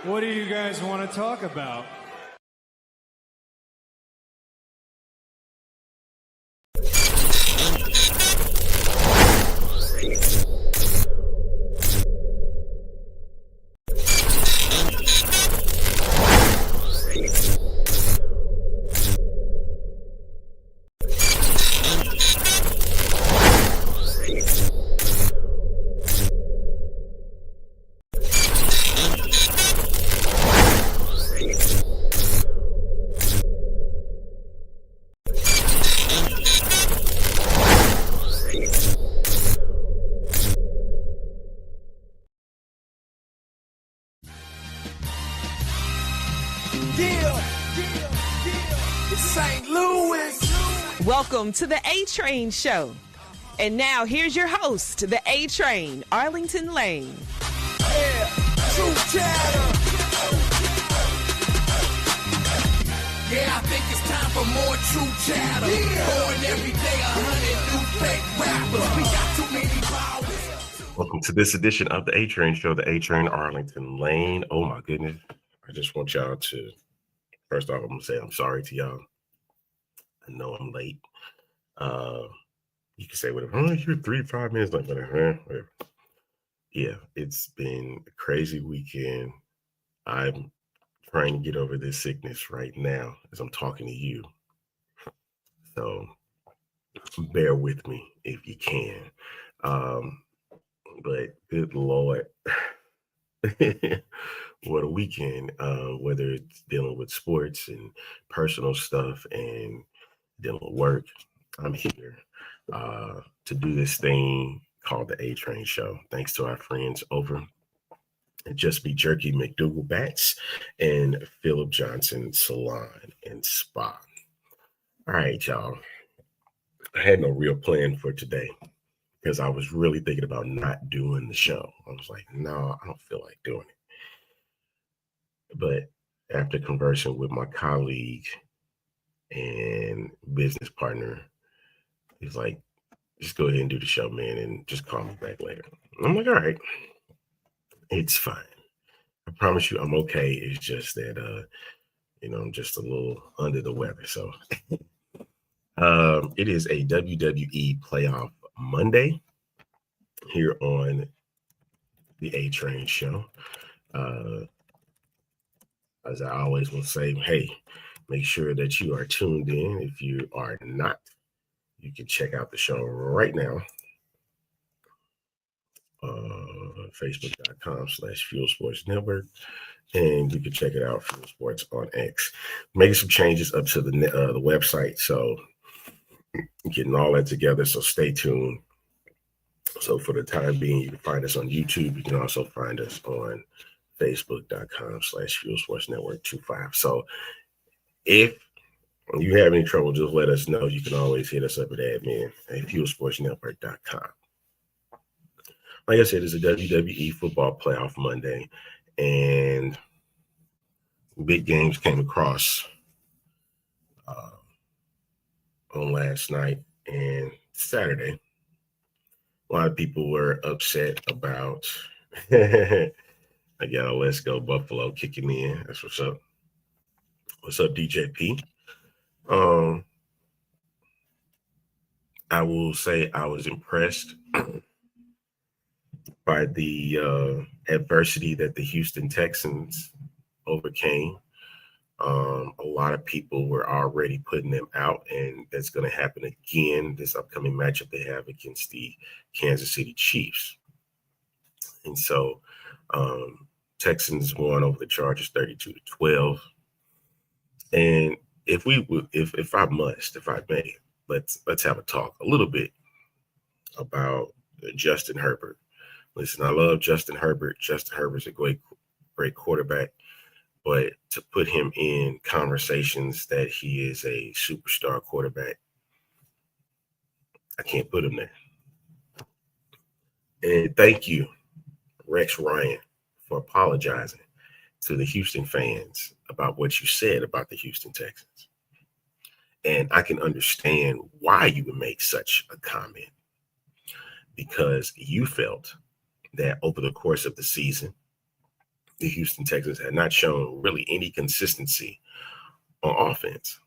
What do you guys want to talk about? It's St. Louis. Welcome to the A-Train Show. And now here's your host, the A-Train, Arlington Lane. Yeah, true chatter. Yeah, I think it's time for more true chatter. Born every day, 100 new fake rappers. We got too many powers. Welcome to this edition of the A-Train Show, the A-Train Arlington Lane. Oh my goodness. I just want y'all to, first off, I'm going to say I'm sorry to y'all. I know I'm late. You can say whatever. Oh, you're 3-5 minutes late. Whatever. Yeah, it's been a crazy weekend. I'm trying to get over this sickness right now as I'm talking to you. So bear with me if you can. But good Lord, what a weekend, whether it's dealing with sports and personal stuff and dealing with work. I'm here to do this thing called the A-Train Show. Thanks to our friends over at Just Be Jerky, Macdougall Bats, and Philip Johnson Salon and Spa. All right, y'all. I had no real plan for today because I was really thinking about not doing the show. I was like, no, I don't feel like doing it. But after conversing with my colleague and business partner, he's like, just go ahead and do the show, man, and just call me back later. I'm like, all right, it's fine. I promise you I'm okay. It's just that, I'm just a little under the weather. So it is a WWE playoff Monday here on the A-Train Show. As I always will say, hey, make sure that you are tuned in. If you are not, you can check out the show right now. Facebook.com/Fuel Sports Network. And you can check it out, Fuel Sports on X. Making some changes up to the website. So getting all that together. So stay tuned. So for the time being, you can find us on YouTube. You can also find us on Facebook.com/Fuel Sports Network 25. So if you have any trouble, just let us know. You can always hit us up at admin at fuelsportsnetwork.com. Like I said, it's a WWE football playoff Monday, and big games came across on last night and Saturday. A lot of people were upset about I got a Let's Go Buffalo kicking in. That's what's up. What's up, DJP? I will say I was impressed by the adversity that the Houston Texans overcame. A lot of people were already putting them out, and that's going to happen again this upcoming matchup they have against the Kansas City Chiefs. And so Texans won over the Chargers 32-12. And if I may, let's have a talk a little bit about Justin Herbert. Listen, I love Justin Herbert. Justin Herbert's a great quarterback, but to put him in conversations that he is a superstar quarterback, I can't put him there. And thank you, Rex Ryan, for apologizing to the Houston fans about what you said about the Houston Texans. And I can understand why you would make such a comment, because you felt that over the course of the season, the Houston Texans had not shown really any consistency on offense.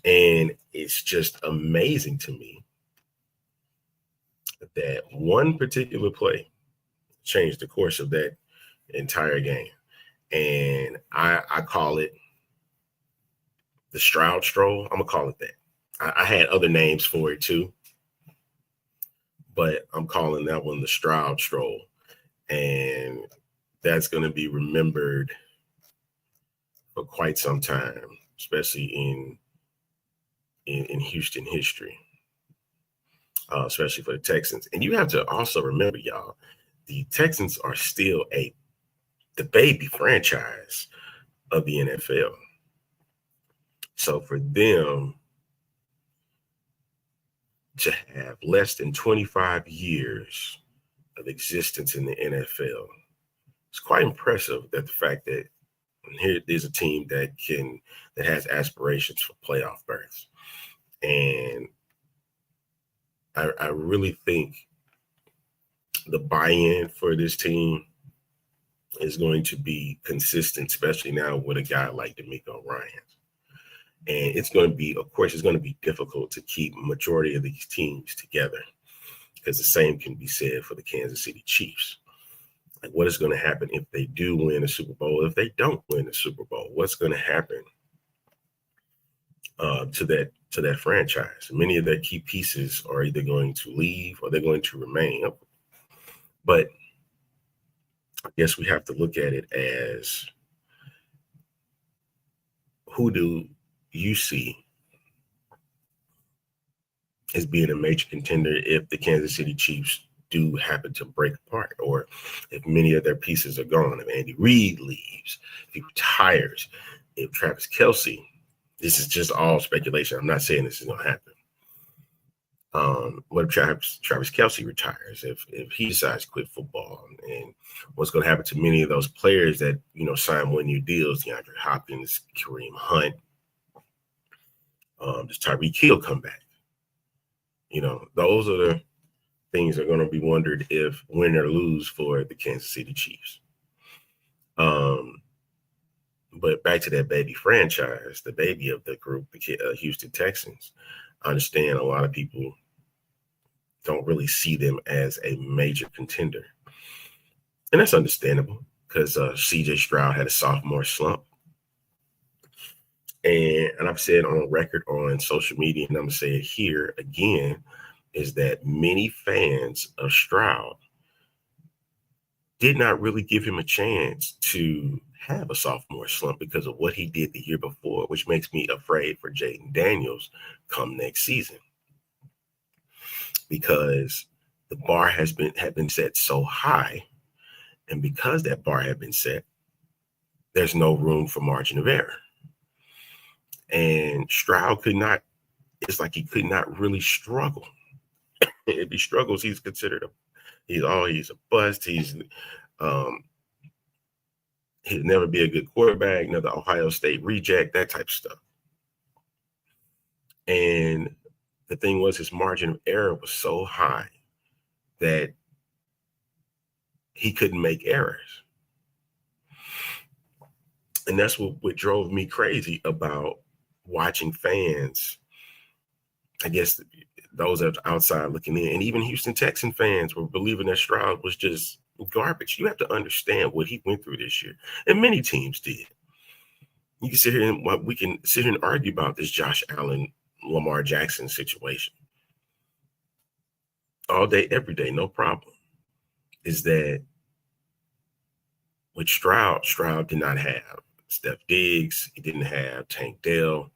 And it's just amazing to me that one particular play changed the course of that entire game. And I call it the Stroud Stroll. I'm going to call it that. I had other names for it too, but I'm calling that one the Stroud Stroll. And that's going to be remembered for quite some time, especially in Houston history, especially for the Texans. And you have to also remember, y'all, the Texans are still the baby franchise of the NFL. So for them to have less than 25 years of existence in the NFL, it's quite impressive that the fact that here there's a team that has aspirations for playoff berths. And I really think the buy-in for this team is going to be consistent, especially now with a guy like D'Amico Ryans. And it's going to be, of course, it's going to be difficult to keep majority of these teams together, because the same can be said for the Kansas City Chiefs. Like, what is going to happen if they do win a Super Bowl? If they don't win the Super Bowl, what's going to happen to that franchise? Many of their key pieces are either going to leave or they're going to remain. But I guess we have to look at it as, who do you see as being a major contender if the Kansas City Chiefs do happen to break apart, or if many of their pieces are gone, if Andy Reid leaves, if he retires, if Travis Kelce, this is just all speculation. I'm not saying this is going to happen. What if Travis Kelce retires, if he decides to quit football, and what's going to happen to many of those players that, sign one-year deals, DeAndre Hopkins, Kareem Hunt, does Tyreek Hill come back? Those are the things that are going to be wondered if win or lose for the Kansas City Chiefs. But back to that baby franchise, the baby of the group, the Houston Texans. I understand a lot of people don't really see them as a major contender. And that's understandable, because C.J. Stroud had a sophomore slump. And I've said on record on social media, and I'm going to say it here again, is that many fans of Stroud did not really give him a chance to have a sophomore slump because of what he did the year before, which makes me afraid for Jaden Daniels come next season, because the bar had been set so high, and because that bar had been set, there's no room for margin of error. And Stroud could not really struggle. If he struggles, he's considered he's a bust. He'll never be a good quarterback, another Ohio State reject, that type of stuff. And the thing was, his margin of error was so high that he couldn't make errors. And that's what drove me crazy about watching fans, I guess those outside looking in, and even Houston Texan fans were believing that Stroud was just garbage. You have to understand what he went through this year, and many teams did. We can sit here and argue about this Josh Allen, Lamar Jackson situation all day, every day, no problem. Is that with Stroud did not have Steph Diggs, he didn't have Tank Dell.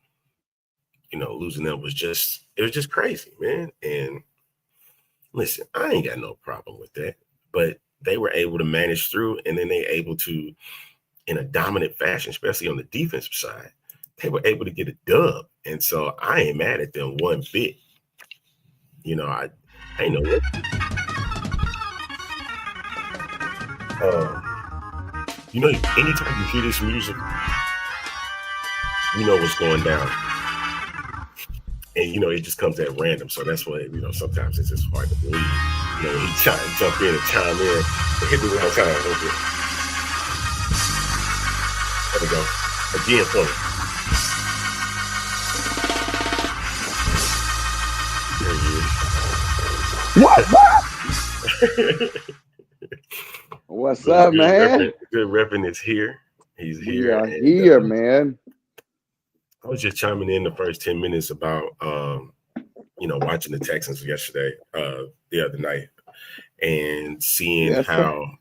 Losing them was just crazy, man. And listen, I ain't got no problem with that, but they were able to manage through, and then they able to, in a dominant fashion, especially on the defensive side, they were able to get a dub. And so I ain't mad at them one bit. I ain't know what. Anytime you hear this music, you know what's going down. And, it just comes at random. So that's why, sometimes it's just hard to believe. He jump in and chime in. Hit me one time. There we go. Again for me. There he is. What's up, man? Good repping is here. He's here. We are here, man. I was just chiming in the first 10 minutes about watching the Texans yesterday, the other night, and seeing how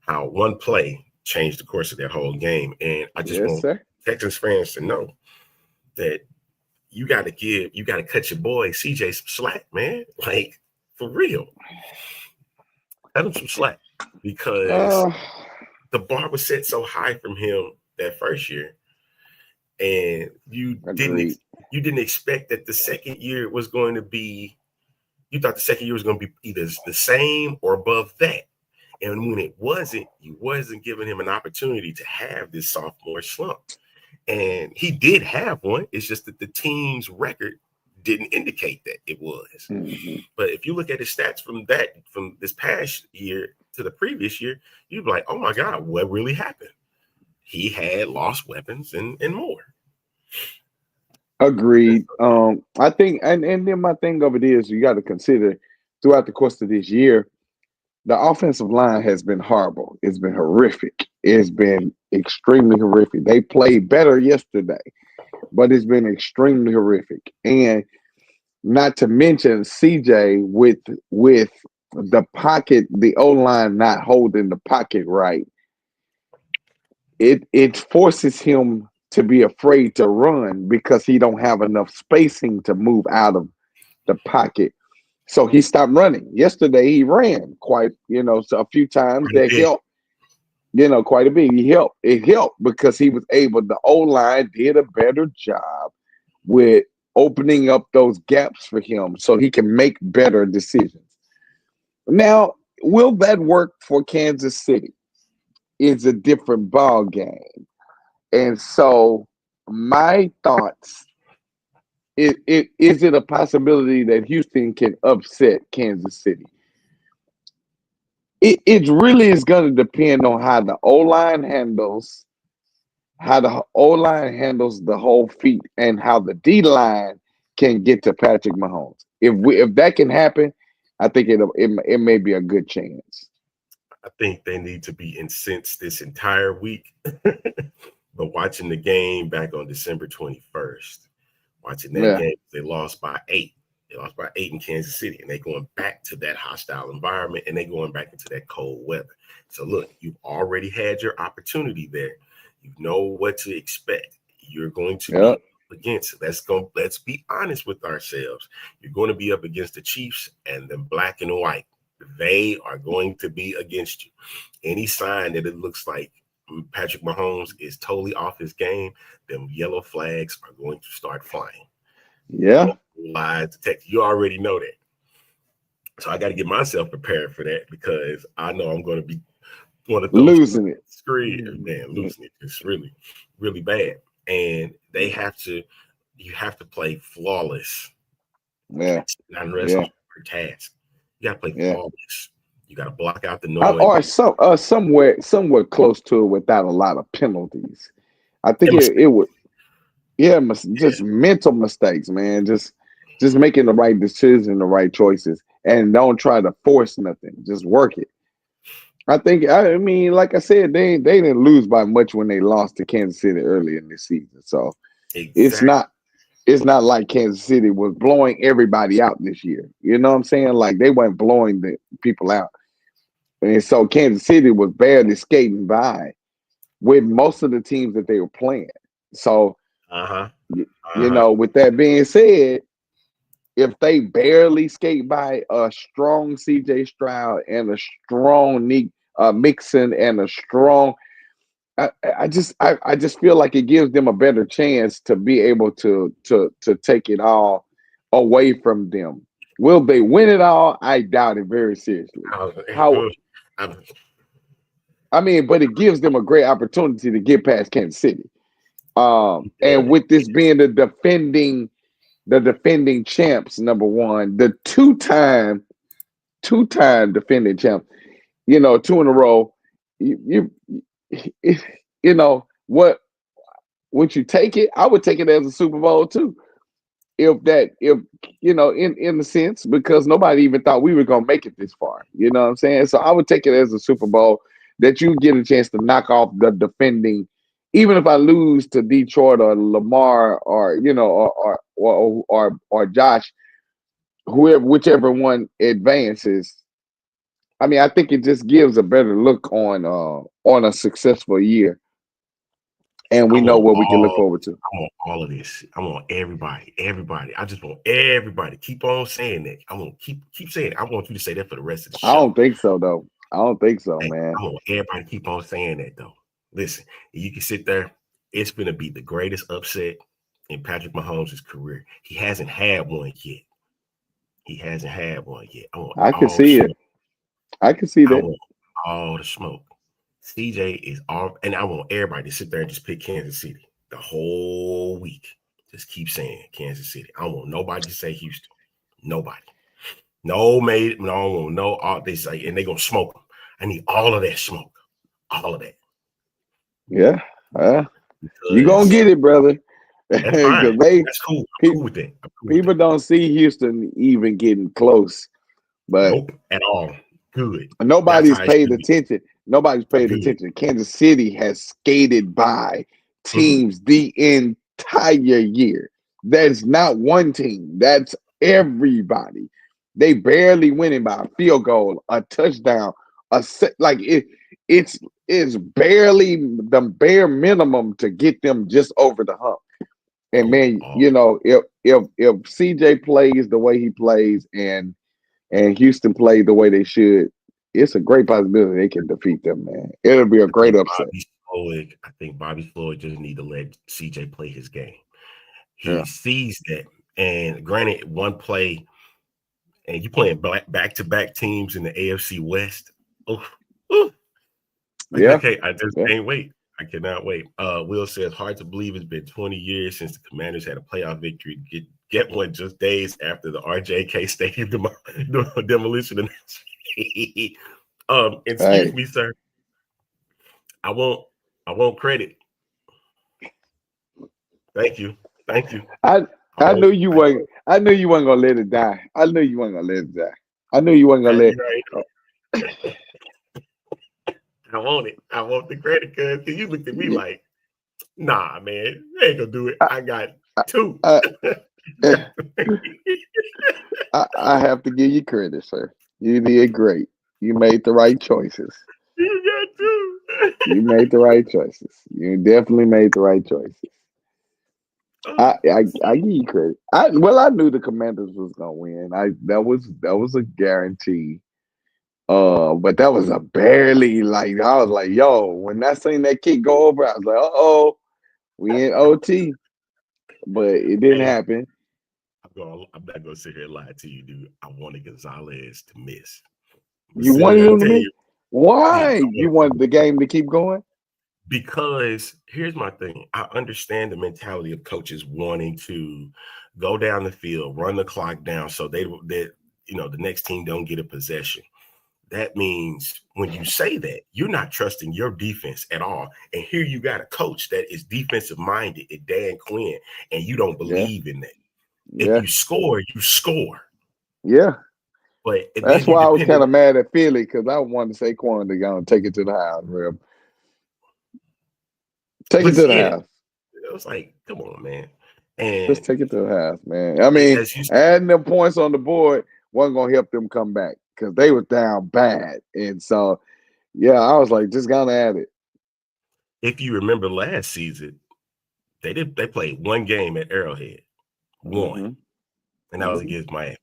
one play changed the course of their whole game. And I just want Texans fans to know that you got to cut your boy CJ some slack, man. Like, for real. Cut him some slack, because the bar was set so high from him that first year. And you didn't expect that the second year was going to be, you thought the second year was going to be either the same or above that. And when it wasn't, you wasn't giving him an opportunity to have this sophomore slump. And he did have one. It's just that the team's record didn't indicate that it was. Mm-hmm. But if you look at his stats from this past year to the previous year, you'd be like, oh my God, what really happened? He had lost weapons and more. Agreed. I think, and then my thing of it is, you got to consider throughout the course of this year, the offensive line has been horrible. It's been horrific. It's been extremely horrific. They played better yesterday, but it's been extremely horrific. And not to mention CJ with the pocket, the O-line not holding the pocket right. It forces him to be afraid to run because he don't have enough spacing to move out of the pocket. So he stopped running. Yesterday he ran quite, so a few times that helped, quite a bit. It helped because he was able, the O-line did a better job with opening up those gaps for him so he can make better decisions. Now, will that work for Kansas City? It's a different ball game. And so my thoughts, is it a possibility that Houston can upset Kansas City? It really is going to depend on how the O-line handles the whole feet and how the D-line can get to Patrick Mahomes. If that can happen, I think it may be a good chance. I think they need to be incensed this entire week. But watching the game back on December 21st, watching that game, they lost by 8. They lost by 8 in Kansas City, and they're going back to that hostile environment, and they're going back into that cold weather. So, look, you've already had your opportunity there. You know what to expect. You're going to be up against it. Let's be honest with ourselves. You're going to be up against the Chiefs and the black and white. They are going to be against you. Any sign that it looks like Patrick Mahomes is totally off his game, them yellow flags are going to start flying. Yeah. Live detect. You already know that. So I got to get myself prepared for that because I know I'm going to be one of those losing it. Losing it. It's really, really bad. And you have to play flawless. Yeah. Not the rest of your task. You got to play flawless. You got to block out the noise. Or somewhere close to it without a lot of penalties. I think it would. Yeah, just mental mistakes, man. Just making the right decision, the right choices, and don't try to force nothing. Just work it. I mean, like I said, they didn't lose by much when they lost to Kansas City early in this season. So it's not like Kansas City was blowing everybody out this year. You know what I'm saying? Like they weren't blowing the people out. And so Kansas City was barely skating by with most of the teams that they were playing. So, with that being said, if they barely skate by a strong CJ Stroud and a strong Mixon and a strong, I just feel like it gives them a better chance to be able to take it all away from them. Will they win it all? I doubt it very seriously. But it gives them a great opportunity to get past Kansas City. And with this being the defending champs, number one, the two-time defending champs, 2 in a row. You know what would you take it? I would take it as a Super Bowl too. If in the sense, because nobody even thought we were gonna make it this far. You know what I'm saying? So I would take it as a Super Bowl that you get a chance to knock off the defending, even if I lose to Detroit or Lamar or or Josh, whoever, whichever one advances. I mean, I think it just gives a better look on a successful year, and I we know want what we can look all. forward to. I want all of this. I want everybody. Everybody. I just want everybody. Keep on saying that. I want keep saying it. I want you to say that for the rest of the show. I don't think so, though. I don't think so, Hey, man. I want everybody to keep on saying that though. Listen, you can sit there. It's gonna be the greatest upset in Patrick Mahomes' career. He hasn't had one yet. He hasn't had one yet. I want I can all the see smoke. it. I can see I that. want all the smoke. CJ is all, and I want everybody to sit there and just pick Kansas City the whole week. Just keep saying Kansas City. I don't want nobody to say Houston. Nobody. No, made. No, I don't want no. All they say, and they gonna smoke them. I need all of that smoke. All of that. Yeah. You gonna get it, brother. That's fine. That's cool. I'm cool with that. People don't see Houston even getting close, but nope, at all. Good. nobody's paid attention. Nobody's paid attention. Kansas City has skated by teams the entire year. That's not one team. That's everybody. They barely winning by a field goal, a touchdown, it's barely the bare minimum to get them just over the hump. And man, if CJ plays the way he plays and Houston played the way they should, it's a great possibility they can defeat them, man. It'll be a great upset. I think Bobby Floyd just need to let CJ play his game. He sees that. And granted, one play, and you playing back-to-back teams in the AFC West. I just can't wait. I cannot wait. Will says, hard to believe it's been 20 years since the Commanders had a playoff victory. Get one just days after the RJK Stadium demolition. Excuse me, sir. I want credit. Thank you. I knew you weren't gonna let it die. I knew you weren't gonna let it die. I knew you weren't gonna let it. I want it. I want the credit because you looked at me like, nah, man, they ain't gonna do it. I got two. I have to give you credit, sir. You did great. You made the right choices. You got two. You made the right choices. You definitely made the right choices. I give you credit. I knew the Commanders was gonna win. That was a guarantee. But that was a barely I was like, yo, when I seen that kick go over, I was like, we in OT. But it didn't happen. I'm not gonna sit here and lie to you, dude. I wanted Gonzalez to miss. You wanted him to miss? Why? You wanted the game to keep going? Because here's my thing. I understand the mentality of coaches wanting to go down the field, run the clock down so that the next team don't get a possession. That means when you say that, you're not trusting your defense at all. And here you got a coach that is defensive minded, Dan Quinn, and you don't believe in that. If you score, you score. Yeah. But that's why I was kind of mad at Philly because I wanted Saquon to go and take it to the house, Reb. Take it to the house. It was like, come on, man. And just take it to the house, man. I mean, adding them points on the board wasn't gonna help them come back because they were down bad. And so, yeah, I was like, just gonna add it. If you remember last season, they played one game at Arrowhead. One. And that was against Miami.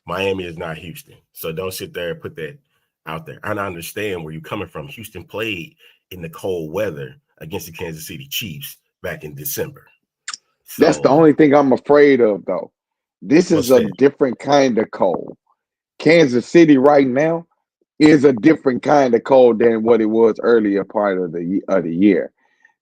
Miami is not Houston. So don't sit there and put that out there. And I understand where you're coming from. Houston played in the cold weather against the Kansas City Chiefs back in December. So, that's the only thing I'm afraid of, though. This is a different kind of cold. Kansas City right now is a different kind of cold than what it was earlier part of the year.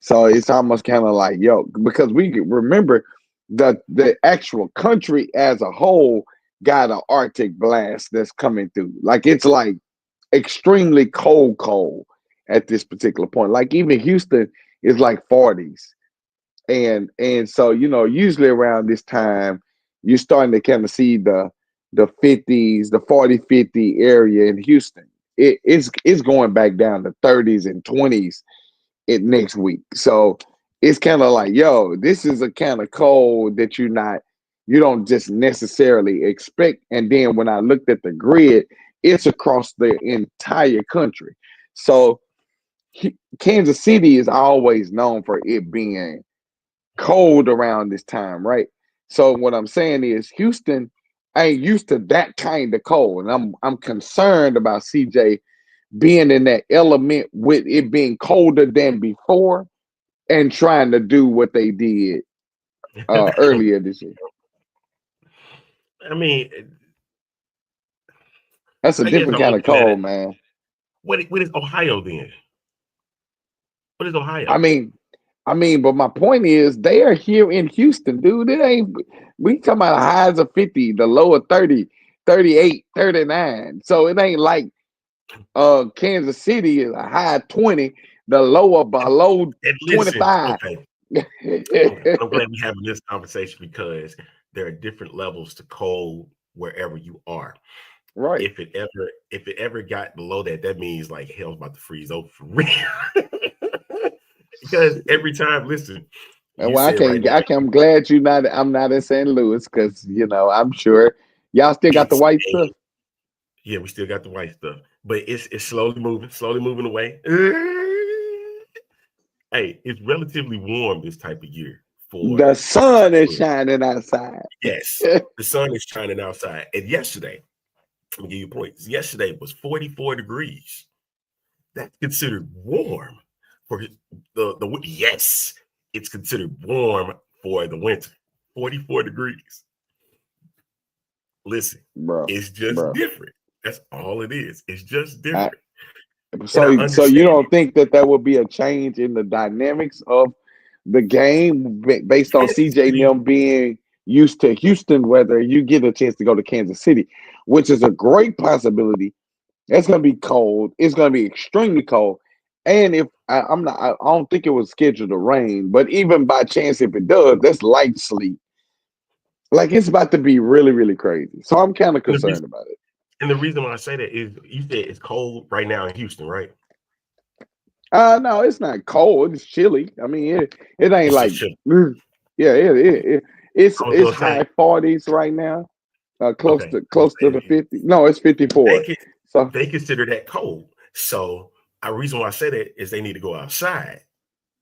So it's almost kind of like, because we remember the actual country as a whole got an Arctic blast that's coming through. Like it's like extremely cold at this particular point. Like even Houston is like 40s. And so, usually around this time, you're starting to kind of see the 50s, the 40, 50 area in Houston. It's going back down to 30s and 20s next week. So it's kind of like, yo, this is a kind of cold that you don't just necessarily expect. And then when I looked at the grid, it's across the entire country. So Kansas City is always known for it being cold around this time, right? So what I'm saying is Houston ain't used to that kind of cold. And I'm concerned about CJ being in that element with it being colder than before and trying to do what they did earlier this year. I mean, That's a I guess different I'm kind of looking at cold, it. man. What is Ohio then? What is Ohio? I mean, but my point is they are here in Houston, dude. We talking about highs of 50, the low of 30, 38, 39. So it ain't like Kansas City is a high 20, the lower below And listen, 25. okay. I'm glad we're having this conversation because there are different levels to cold wherever you are. Right. If it ever got below that, that means like hell's about to freeze over for real. Because every time, listen, And you well, said right now, I'm glad I'm not in St. Louis because I'm sure y'all still got the white stuff. Yeah, we still got the white stuff, but it's slowly moving away. Hey, it's relatively warm this type of year. The sun is shining outside. Yes, the sun is shining outside. And yesterday, let me give you points. Yesterday was 44 degrees. That's considered warm for the yes, it's considered warm for the winter. 44 degrees. Listen, bro, it's just different. That's all it is. It's just different. So you don't think that would be a change in the dynamics of the game based on CJ and them being used to Houston, whether you get a chance to go to Kansas City, which is a great possibility. It's going to be cold. It's going to be extremely cold. And if I don't think it was scheduled to rain, but even by chance, if it does, that's light sleep. Like it's about to be really, really crazy. So I'm kind of concerned about it. And the reason why I say that is you said it's cold right now in Houston, right? No, it's not cold. It's chilly. I mean, it ain't like, it's high 40s right now. Close to the 50. No, it's 54. So they consider that cold. So the reason why I say that is they need to go outside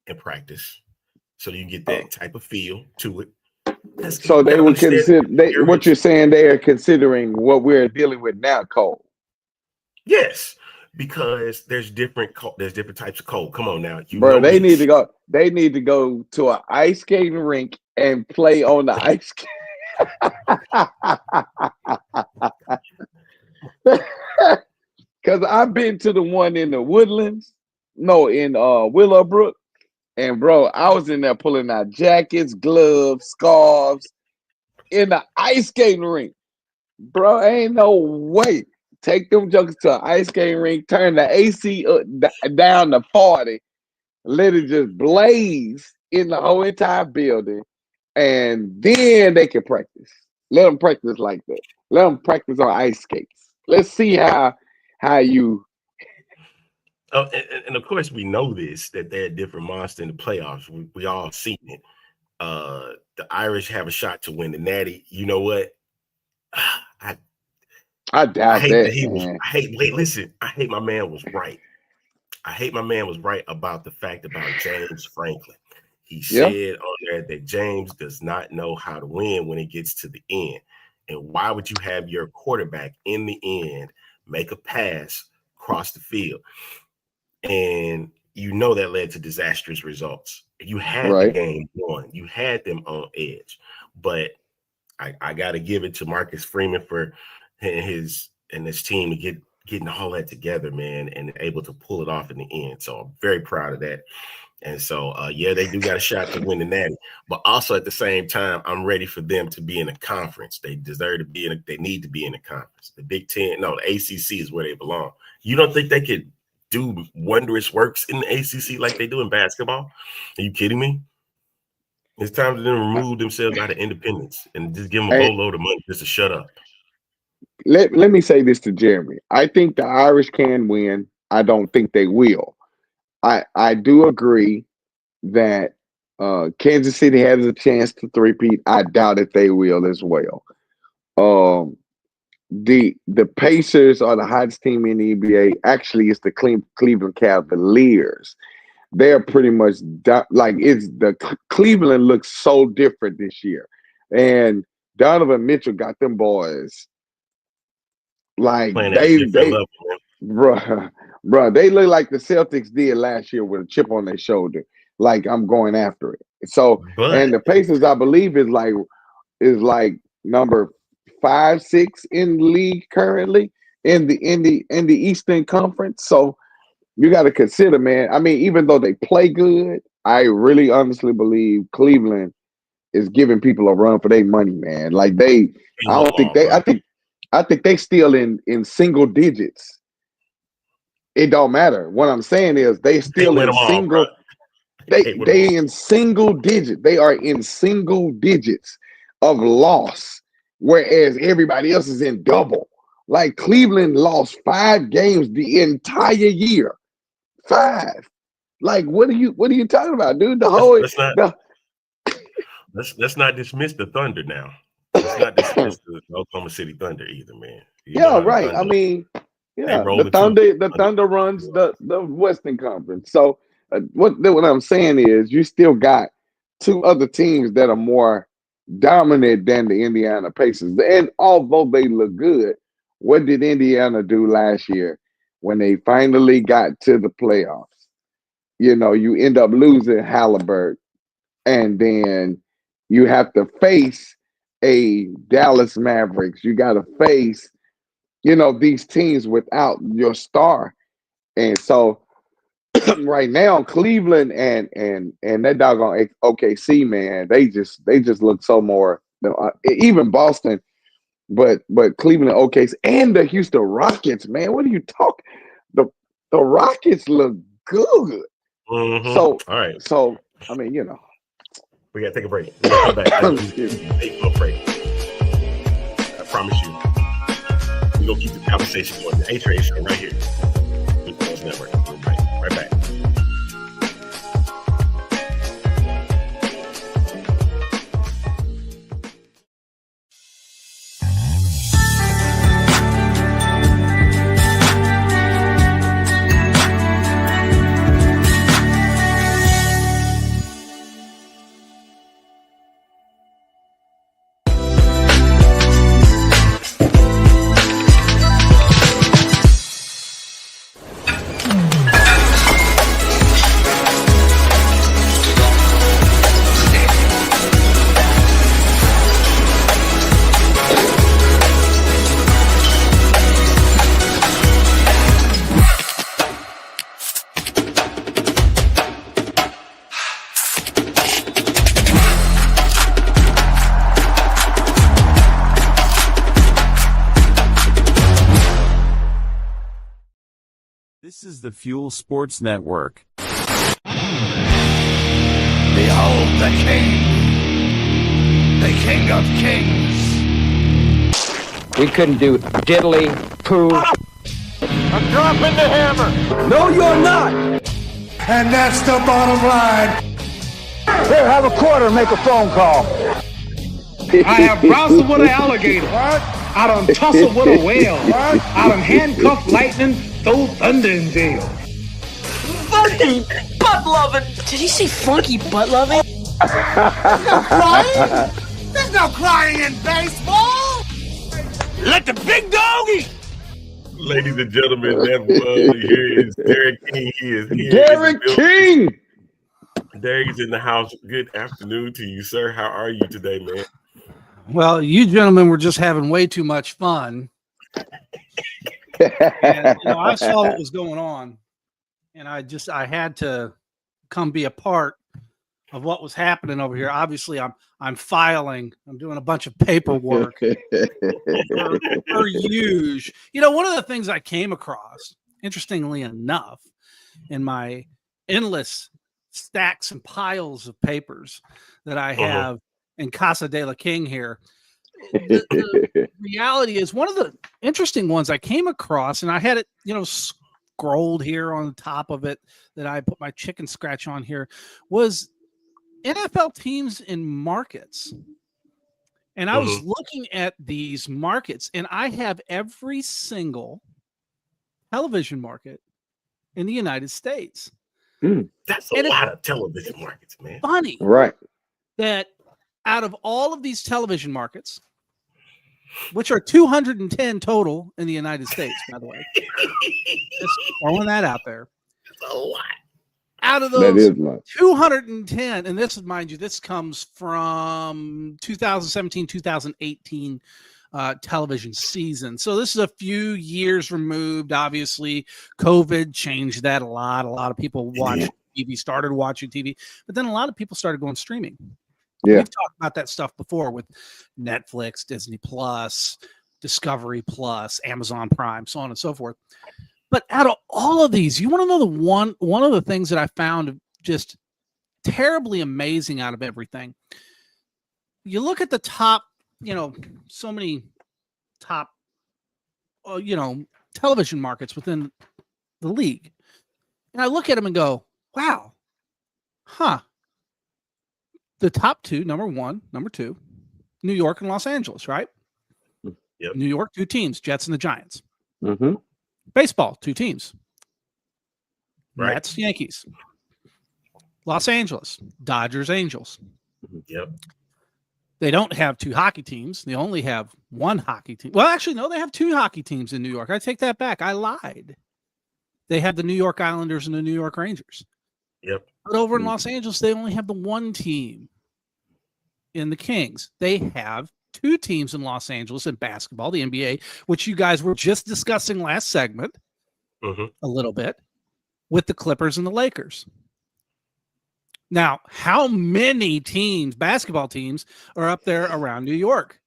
and practice so you get that type of feel to it. So they would consider what you're saying. They are considering what we're dealing with now cold. Yes, because there's different types of cold. Come on now, bro. They need to go. They need to go to an ice skating rink and play on the ice skate. Because I've been to the one in the Woodlands, in Willowbrook, and bro, I was in there pulling out jackets, gloves, scarves in the ice skating rink. Bro, ain't no way. Take them jokers to an ice skating rink, turn the AC down to 40, let it just blaze in the whole entire building, and then they can practice. Let them practice like that. Let them practice on ice skates. Let's see how you. Oh, and of course we know this that they're a different monster in the playoffs. We all seen it. The Irish have a shot to win the Natty. You know what? I doubt that. I hate my man was right. I hate my man was right about the fact about James Franklin. He said on there that James does not know how to win when it gets to the end. And why would you have your quarterback in the end make a pass across the field? And that led to disastrous results. You had the game won. You had them on edge. But I got to give it to Marcus Freeman for his team to getting all that together, man, and able to pull it off in the end. So I'm very proud of that. And so, they do got a shot to win the Natty. But also at the same time, I'm ready for them to be in a conference. They deserve to be they need to be in a conference. The Big Ten, the ACC is where they belong. You don't think they could do wondrous works in the ACC like they do in basketball? Are you kidding me? It's time for them to remove themselves out of independence and just give them a boatload of money just to shut up. Let me say this to Jeremy. I think the Irish can win. I don't think they will. I do agree that Kansas City has a chance to three-peat. I doubt if they will as well. The Pacers are the hottest team in the NBA. Actually, it's the Cleveland Cavaliers. They're pretty much Cleveland looks so different this year, and Donovan Mitchell got them boys like bruh, they look like the Celtics did last year with a chip on their shoulder. Like, I'm going after it. So, and the Pacers, I believe, is like number 5, 6 in the league currently in the Eastern Conference. So you got to consider, man. I mean, even though they play good, I really honestly believe Cleveland is giving people a run for their money, man. Like I think they still in single digits. It don't matter. What I'm saying is they still in single. They in single digits. They are in single digits of loss, whereas everybody else is in double. Like, Cleveland lost 5 games the entire year. 5. Like, what are you talking about, dude? Let's not dismiss the Thunder now. Let's not dismiss the Oklahoma City Thunder either, man. Right. I mean, the Thunder runs the Western Conference. So what I'm saying is, you still got 2 other teams that are more dominant than the Indiana Pacers. And although they look good, what did Indiana do last year when they finally got to the playoffs? You end up losing Halliburton, and then you have to face a Dallas Mavericks. You got to face, these teams without your star. And so right now, Cleveland and that doggone OKC, man, they just look so more, even Boston, but Cleveland, OKC, and the Houston Rockets, man. What are you talking? The Rockets look good. Mm-hmm. So all right. So I mean, we gotta take a break. We're gonna come back. Take a break. I promise you. We're gonna keep the conversation going. The A-Train Show right here. Sports Network. Right back. This is the Fuel Sports Network. Behold the King, the King of Kings. We couldn't do diddly poo. I'm dropping the hammer. No, you're not. And that's the bottom line. Here, have a quarter, make a phone call. I have browsed with an alligator. I done tussled with a whale. I done handcuffed lightning, throw thunder in jail. Funky butt loving. Did he say funky butt loving? There's no crying. There's no crying in baseball. Let the big dog eat. Ladies and gentlemen, that here is Derek King. He is here. Derek King. Derek is in the house. Good afternoon to you, sir. How are you today, man? Well, you gentlemen were just having way too much fun. And, I saw what was going on, and I had to come be a part of what was happening over here. Obviously, I'm filing. I'm doing a bunch of paperwork. per usual. One of the things I came across, interestingly enough, in my endless stacks and piles of papers that I have in Casa de la King here. The reality is, one of the interesting ones I came across, and I had it, scrolled here on the top of it, that I put my chicken scratch on here, was NFL teams in markets. And I was looking at these markets, and I have every single television market in the United States. That's a lot of television markets, man. Funny, right? That out of all of these television markets, which are 210 total in the United States, by the way, just throwing that out there. That's a lot. Out of those 210, and this, mind you, this comes from 2017, 2018 television season. So this is a few years removed. Obviously, COVID changed that a lot. A lot of people started watching TV, but then a lot of people started going streaming. Yeah. We've talked about that stuff before with Netflix, Disney Plus, Discovery Plus, Amazon Prime, so on and so forth. But out of all of these, you want to know one of the things that I found just terribly amazing out of everything. You look at the top, so many top, television markets within the league. And I look at them and go, wow, the top two, number one, number two, New York and Los Angeles, right? Yep. New York, 2 teams, Jets and the Giants. Mm-hmm. Baseball, 2 teams. Right. Mets, Yankees. Los Angeles, Dodgers, Angels. Yep. They don't have 2 hockey teams. They only have 1 hockey team. Well, actually, no, they have 2 hockey teams in New York. I take that back. I lied. They have the New York Islanders and the New York Rangers. Yep. But over in Los Angeles, they only have the 1 team in the Kings. They have 2 teams in Los Angeles in basketball, the NBA, which you guys were just discussing last segment a little bit, with the Clippers and the Lakers. Now, how many teams, basketball teams, are up there around New York?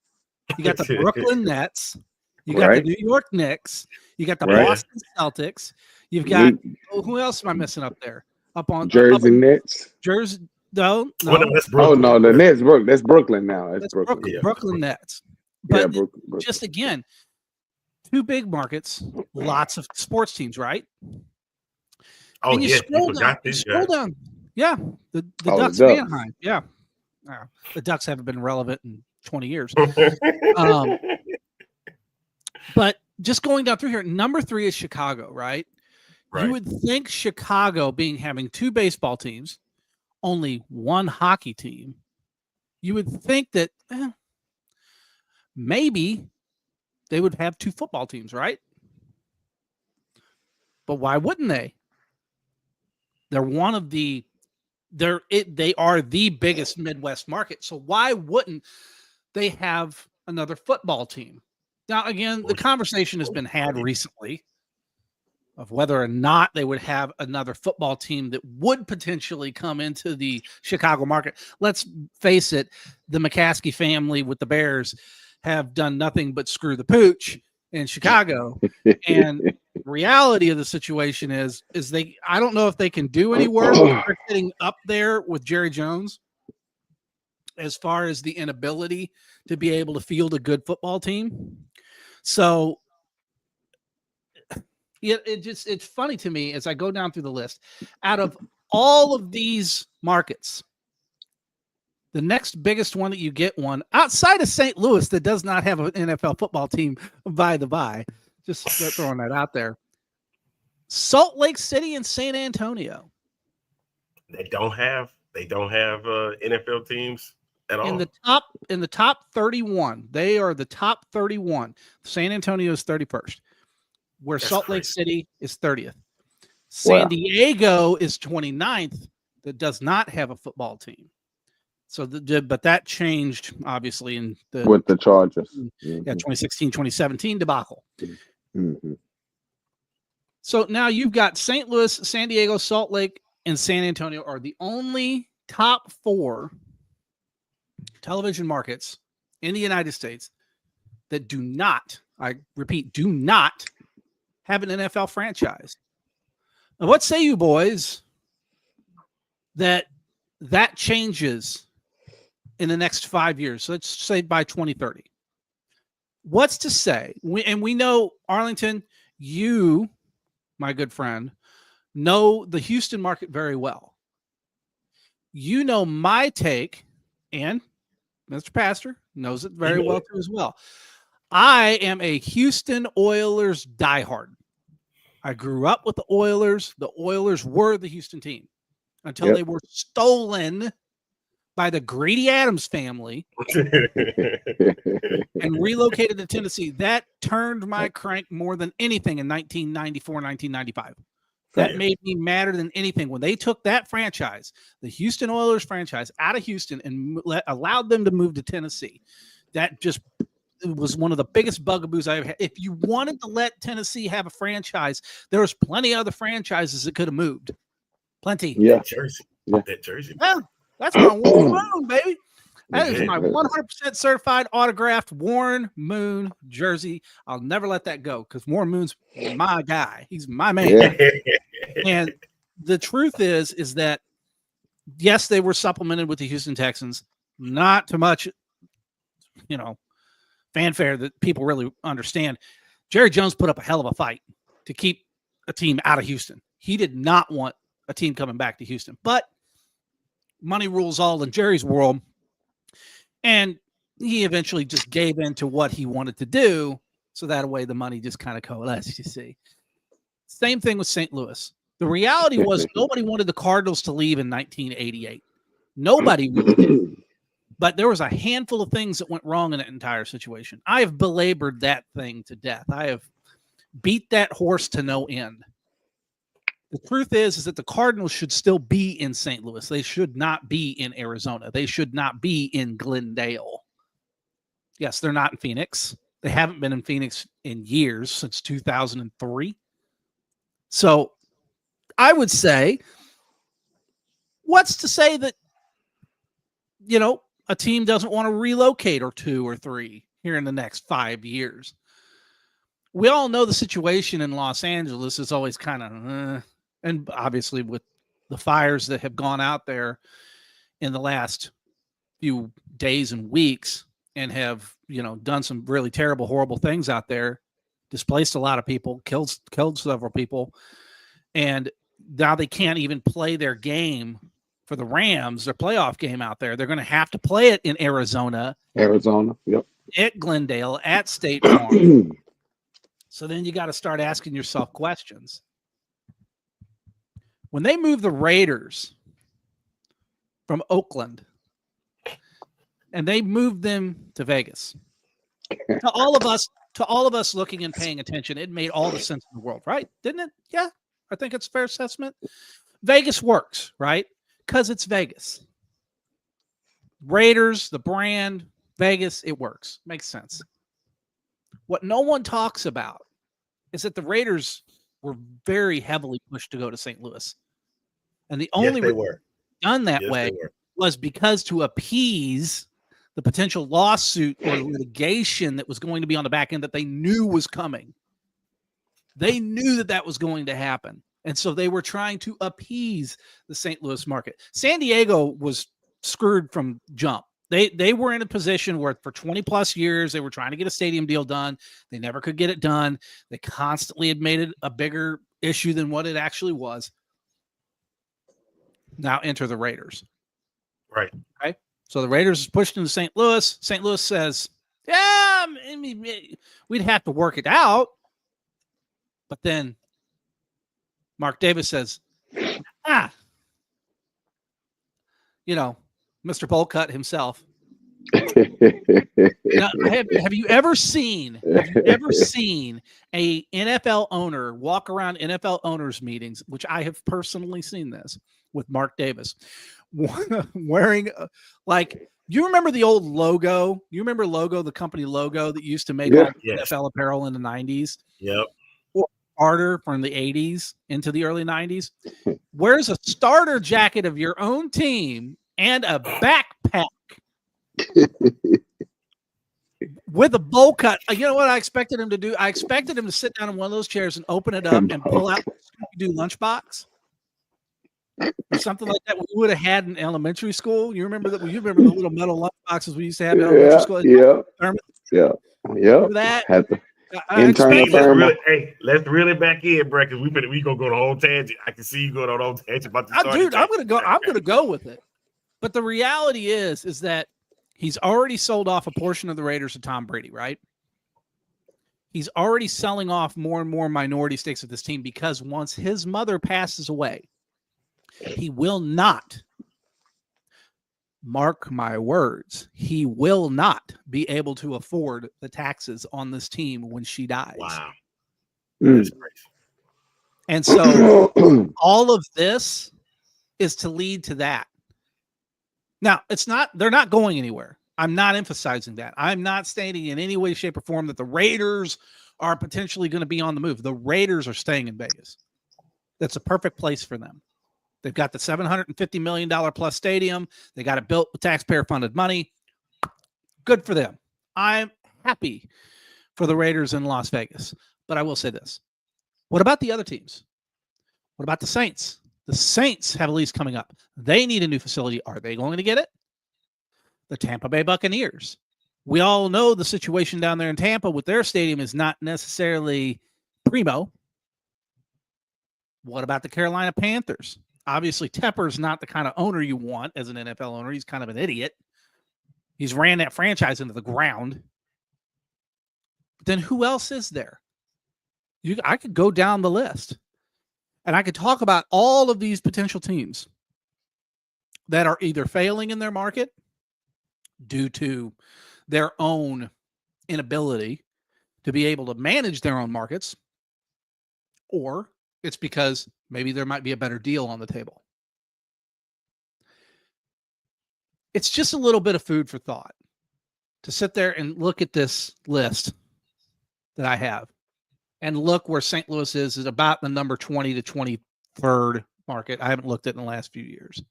You got the Brooklyn Nets. You got the New York Knicks. You got the Boston Celtics. You've got, who else am I missing up there? Up on Jersey Nets. Jersey. No. That's Brooklyn. Oh no, the Nets. That's Brooklyn now. That's Brooklyn. Brooklyn Nets. But Brooklyn. Just again, 2 big markets, lots of sports teams, right? Oh, and you scroll down. Yeah, the Ducks of Anaheim. Yeah, the Ducks haven't been relevant in 20 years. But just going down through here, number 3 is Chicago, right? You would think Chicago, having 2 baseball teams, only 1 hockey team, you would think that maybe they would have 2 football teams, right? But why wouldn't they? They're they are the biggest Midwest market. So why wouldn't they have another football team? Now, again, the conversation has been had recently of whether or not they would have another football team that would potentially come into the Chicago market. Let's face it, the McCaskey family with the Bears have done nothing but screw the pooch in Chicago. And reality of the situation is I don't know if they can do any work. They're getting up there with Jerry Jones as far as the inability to be able to field a good football team. So it's funny to me as I go down through the list. Out of all of these markets, the next biggest one that you get one outside of St. Louis that does not have an NFL football team, by the by, just throwing that out there. Salt Lake City and San Antonio. They don't have NFL teams at all. In the top 31, they are the top 31. San Antonio is 31st. Where that's Salt Lake City is 30th. San Diego is 29th that does not have a football team. So, but that changed, obviously, with the Chargers. 2016, 2017 debacle. Mm-hmm. So now you've got St. Louis, San Diego, Salt Lake, and San Antonio are the only top 4 television markets in the United States that do not, I repeat, do not have an NFL franchise. Now, what say you boys? that changes in the next 5 years. So let's say by 2030. What's to say? We know, Arlington, you, my good friend, know the Houston market very well. You know my take, and Mr. Pastor knows it very well too as well. I am a Houston Oilers diehard. I grew up with the Oilers. The Oilers were the Houston team until they were stolen by the Grady Adams family and relocated to Tennessee. That turned my crank more than anything in 1994, 1995. That made me madder than anything. When they took that franchise, the Houston Oilers franchise, out of Houston and allowed them to move to Tennessee, that just was one of the biggest bugaboos I ever had. If you wanted to let Tennessee have a franchise, there was plenty of other franchises that could have moved. Plenty. Yeah. That jersey. Well, that's my Warren Moon, baby. That is my 100% certified autographed Warren Moon jersey. I'll never let that go because Warren Moon's my guy. He's my man. And the truth is that, yes, they were supplemented with the Houston Texans. Not too much, fanfare that people really understand. Jerry Jones put up a hell of a fight to keep a team out of Houston. He did not want a team coming back to Houston, but money rules all in Jerry's world. And he eventually just gave in to what he wanted to do. So that way the money just kind of coalesced, you see. Same thing with St. Louis. The reality was nobody wanted the Cardinals to leave in 1988. Nobody really did. But there was a handful of things that went wrong in that entire situation. I have belabored that thing to death. I have beat that horse to no end. The truth is that the Cardinals should still be in St. Louis. They should not be in Arizona. They should not be in Glendale. Yes, they're not in Phoenix. They haven't been in Phoenix in years, since 2003. So I would say, what's to say that, a team doesn't want to relocate or 2 or 3 here in the next 5 years? We all know the situation in Los Angeles is always kind of, and obviously with the fires that have gone out there in the last few days and weeks and have, done some really terrible, horrible things out there, displaced a lot of people, killed several people. And now they can't even play their game for the Rams, their playoff game out there. They're going to have to play it in Arizona. Yep. At Glendale, at State Farm. So then you got to start asking yourself questions. When they moved the Raiders from Oakland and they moved them to Vegas, to all of us looking and paying attention, it made all the sense in the world, right? Didn't it? Yeah, I think it's a fair assessment. Vegas works, right? Because it's Vegas. Raiders, the brand, Vegas, it works. Makes sense. What no one talks about is that the Raiders were very heavily pushed to go to St. Louis. And the only they were done that way was because to appease the potential lawsuit or litigation that was going to be on the back end that they knew was coming. They knew that was going to happen. And so they were trying to appease the St. Louis market. San Diego was screwed from jump. They were in a position where for 20 plus years, they were trying to get a stadium deal done. They never could get it done. They constantly had made it a bigger issue than what it actually was. Now enter the Raiders. Right. Okay. So the Raiders is pushed into St. Louis. St. Louis says, yeah, I mean, we'd have to work it out. But then Mark Davis says, Mr. Bullcut himself. Now, have you ever seen a NFL owner walk around NFL owners meetings, which I have personally seen this with Mark Davis, wearing you remember the old logo? You remember the company logo that used to make all NFL apparel in the 90s? Yep. Or starter from the 80s into the early 90s. Wears a starter jacket of your own team and a backpack with a bowl cut. You know what I expected him to do? I expected him to sit down in one of those chairs and open it up and pull out the Scooby-Doo lunchbox or something like that we would have had in elementary school. You remember that? You remember the little metal lunch boxes we used to have in elementary school? Yeah. Remember that? Had to I internal expect Let's thermal. really, let's really back in, bro, because we gonna go on a whole tangent. I can see you going on a whole tangent about the starting. Dude, I'm gonna go with it. But the reality is that he's already sold off a portion of the Raiders to Tom Brady, right? He's already selling off more and more minority stakes of this team because once his mother passes away, he will not, mark my words, he will not be able to afford the taxes on this team when she dies. Wow. That's crazy. And so all of this is to lead to that. Now, they're not going anywhere. I'm not emphasizing that. I'm not stating in any way, shape, or form that the Raiders are potentially going to be on the move. The Raiders are staying in Vegas. That's a perfect place for them. They've got the $750 million plus stadium. They got it built with taxpayer funded money. Good for them. I'm happy for the Raiders in Las Vegas. But I will say this. What about the other teams? What about the Saints? The Saints have a lease coming up. They need a new facility. Are they going to get it? The Tampa Bay Buccaneers. We all know the situation down there in Tampa with their stadium is not necessarily primo. What about the Carolina Panthers? Obviously, Tepper's not the kind of owner you want as an NFL owner. He's kind of an idiot. He's ran that franchise into the ground. But then who else is there? I could go down the list. And I could talk about all of these potential teams that are either failing in their market due to their own inability to be able to manage their own markets, or it's because maybe there might be a better deal on the table. It's just a little bit of food for thought to sit there and look at this list that I have and look where St. Louis is about the number 20 to 23rd market. I haven't looked at it in the last few years.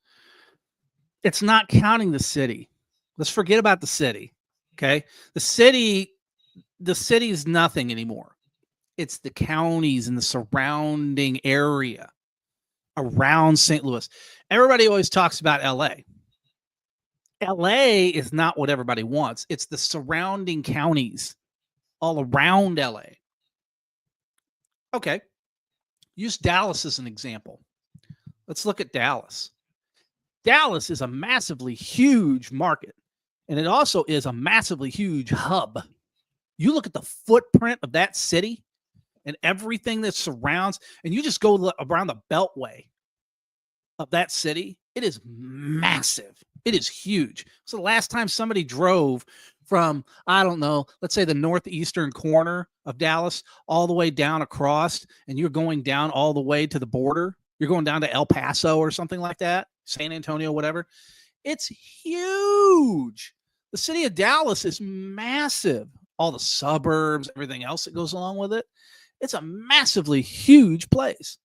It's not counting the city. Let's forget about the city. Okay. The city is nothing anymore. It's the counties and the surrounding area around St. Louis. Everybody always talks about LA. LA is not what everybody wants. It's the surrounding counties all around LA. Okay. Use Dallas as an example. Let's look at Dallas. Dallas is a massively huge market, and it also is a massively huge hub. You look at the footprint of that city and everything that surrounds, and you just go around the beltway of that city, it is massive. It is huge. So the last time somebody drove from, I don't know, let's say the northeastern corner of Dallas all the way down across, and you're going down all the way to the border, you're going down to El Paso or something like that, San Antonio, whatever. It's huge. The city of Dallas is massive. All the suburbs, everything else that goes along with it. It's a massively huge place.